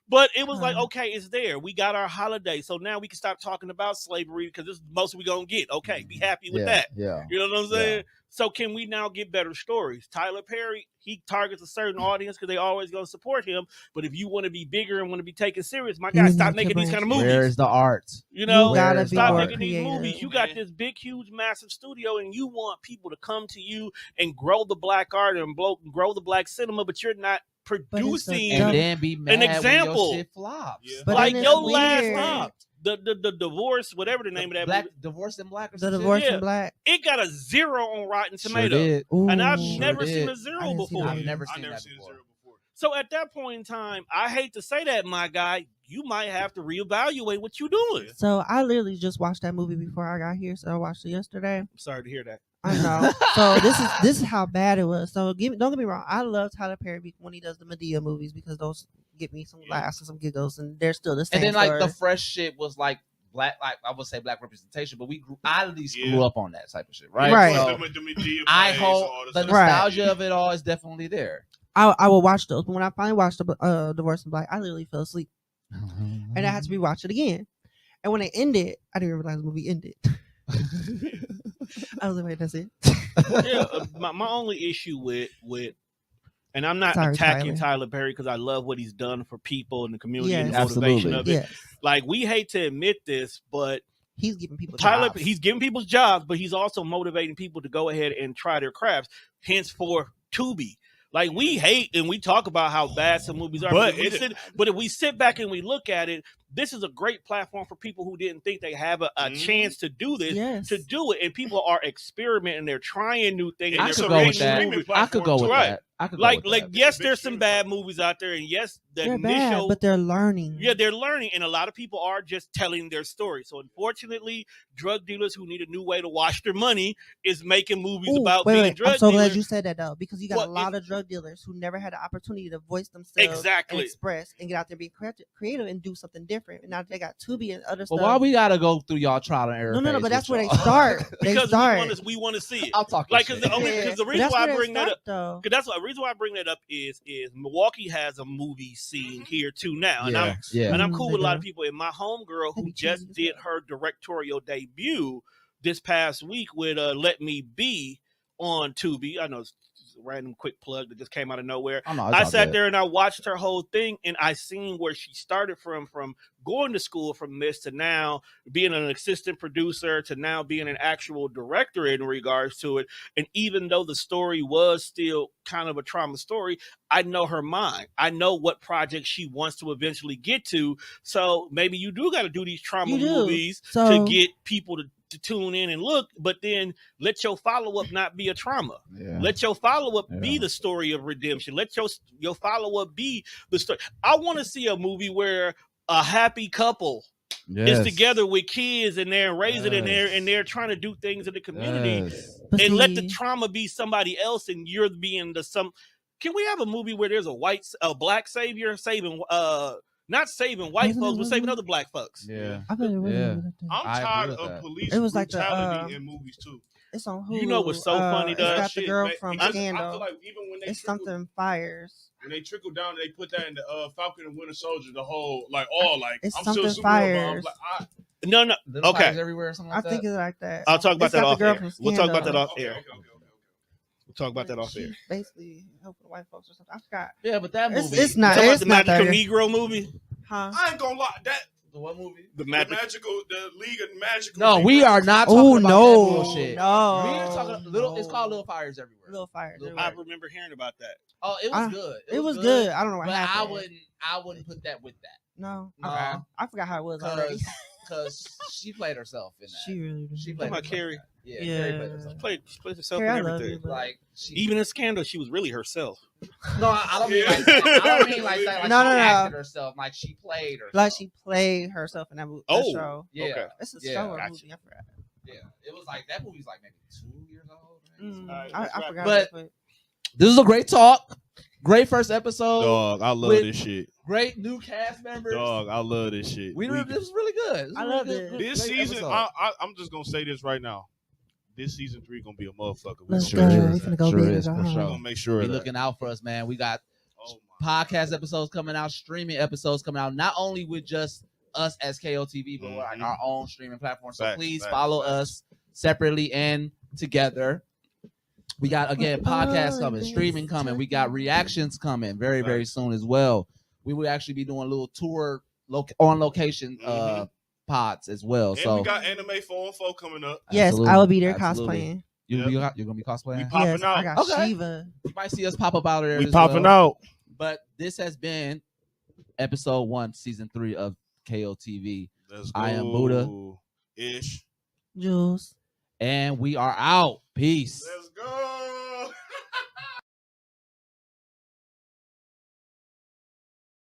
But it was like, okay, it's there. We got our holiday, so now we can stop talking about slavery because this is most we gonna get. Okay, be happy with that. Yeah. You know what I'm saying? So can we now get better stories? Tyler Perry, he targets a certain audience because they always going to support him. But if you want to be bigger and want to be taken serious, my You guy, need stop to making these kind of branch. movies. Where's the art? You know, You gotta Where's be the stop more art? making these creative. movies. You got this big, huge, massive studio, and you want people to come to you and grow the black art and grow the black cinema, but you're not producing. And then be mad example. when your shit flops. Yeah. But like then your it's last weird. thing, the divorce, whatever the name of that Black movie, Divorce and Black or The some Divorce Yeah. in Black. it got a 0 on Rotten shit? Tomatoes. Sure did. And I've Ooh. never Sure seen did. a 0 I didn't see before. that I've either. never I seen never that seen before. Zero before. So at that point in time, I hate to say that, my guy, you might have to reevaluate what you're doing. So I literally just watched that movie before I got here. So I watched it yesterday. I'm sorry to hear that. I know. So this is how bad it was. So don't get me wrong. I love Tyler Perry when he does the Medea movies because those get me some laughs and some giggles, and they're still the same. And then like story. the fresh shit was like black, like I would say black representation, but I at least grew up on that type of shit, right? Right. So I hope the nostalgia of it all is definitely there. I will watch those, but when I finally watched the Divorce in Black, I literally fell asleep, and I had to rewatch it again. And when it ended, I didn't realize the movie ended. I was like, wait, that's it. Yeah, my only issue with and I'm not Sorry, attacking Tyler. Tyler Perry because I love what he's done for people and the community and the Yes. motivation Absolutely. of it. Yes, Like, we hate to admit this, but he's giving people Tyler, jobs. he's giving people's jobs, but he's also motivating people to go ahead and try their crafts. Hence for Tubi. Like, we hate and we talk about how bad some movies are, But but if we sit back and we look at it, this is a great platform for people who didn't think they have a chance to do this, Yes. to do it. And people are experimenting, they're trying new things. I and could they're go with creating that. movie I could go with Right. that. I could Like, go with that. yes, It's a there's big some bad streaming movies out there, and yes, the They're initial, bad, but they're learning. yeah, they're learning, and a lot of people are just telling their story. So, unfortunately, drug dealers who need a new way to wash their money is making movies Ooh, about wait, being wait. drug I'm so dealers. glad you said that though, because you got Well, a lot of drug dealers who never had the opportunity to voice themselves and Exactly. express and get out there, be creative, and do something different. And now they got Tubi and other But stuff. why we gotta go through y'all trial and error? No, phase but that's with where they y'all? start. They Because start. we want to see it. I'll talk. Like, Shit. because the But reason that's why where I they bring that start, up, though. because that's the reason why I bring that up is Milwaukee has a movie scene here too now, and I'm yeah. and I'm cool They with a lot do. of people. And my homegirl They who be just cheesy as did hell. her directorial debut this past week with "Let Me Be" on Tubi. I know it's a random quick plug that just came out of nowhere. Oh, no, I sat there and I watched her whole thing, and I seen where she started from going to school from this to now being an assistant producer to now being an actual director in regards to it. And even though the story was still kind of a trauma story, I know her mind. I know what project she wants to eventually get to. So maybe you do got to do these trauma You do. movies So- to get people to tune in and look, but then let your follow-up not be a trauma. Yeah. Let your follow-up be Yeah. the story of redemption. Let your follow-up be the story. I want to see a movie where a happy couple is together with kids and they're raising and they're trying to do things in the community, Yes. But and let the see, trauma be somebody else and you're being the some. Can we have a movie where there's a black savior saving not saving white Wasn't it folks, but saving really? other black folks? Yeah. I bet it was. Yeah. I'm I agree tired with of that. police It was like the, brutality in movies too. It's on Hulu. You know what's so funny, It's Doug? got the girl from because I Scandal. feel like even when they It's trickle, something fires. when they trickle down, they put that in the Falcon and Winter Soldier. The whole like It's I'm something still Superman, fires. but I'm like, No. Little Okay. fires everywhere or something I like that. think it's like that. I'll talk about It's that got the off girl air. from We'll talk about that Scandal. off air. We'll talk about that off air. She's basically helping the white folks or something. I forgot. Yeah, but that movie. It's not. Talk about It's the not that. Magical Negro movie. Huh? I ain't gonna lie. That The what movie? The the Magic. League of Magical. No, we are not talking Oh about no! that bullshit. No. We're talking It's called Little Fires Everywhere. Little Fires. Little I Fires. remember hearing about that. Oh, it was good. It was good. I don't know what But happened. I wouldn't put that with that. No. No. Okay. I forgot how it was already. Because she played herself in that. She really did. She Talking played about herself Carrie. in that. Yeah, Yeah. Carrie played herself. She played herself Carrie, I and love everything. you, but- Like she, Even in Scandal, she was really herself. no, I don't mean like that. I don't mean like that. Like No, she no, no. acted herself. Like she played herself. Like she played herself in that movie. Oh. Show. Yeah. Okay. It's a Yeah. show or Gotcha. movie. I forgot. Yeah. It was like that movie's like maybe 2 years old. Right? Alright, I forgot. But- This is a great talk. Great first episode. Dog, I love With- this shit. Great new cast members. Dog, I love this shit. This was really good. This was I really loved good- it. good- This great season, episode. I'm just gonna say this right now. This season 3 gonna be a motherfucker. Let's Sure go. is. We finna go Sure big or is, go for home. sure. We're gonna make sure be of that. looking out for us, man. We got Oh my podcast episodes coming out, streaming episodes coming out, not only with just us as KOTV, but like our own streaming platform. So Facts, please facts, follow facts. us separately and together. We got again podcasts coming, streaming coming. We got reactions coming very, very soon as well. We will actually be doing a little tour on location pods as well. And So we got Anime 4-on-4 coming up. Yes, Absolutely. I will be there Absolutely. cosplaying. Yep. you're gonna be cosplaying. We popping Yes, out. I got Okay. Shiva. You might see us pop up out of there. We as popping well. out. But this has been episode 1, season 3 of KOTV. Let's go. I am Buddha. Ish. Jules. And we are out. Peace. Let's go.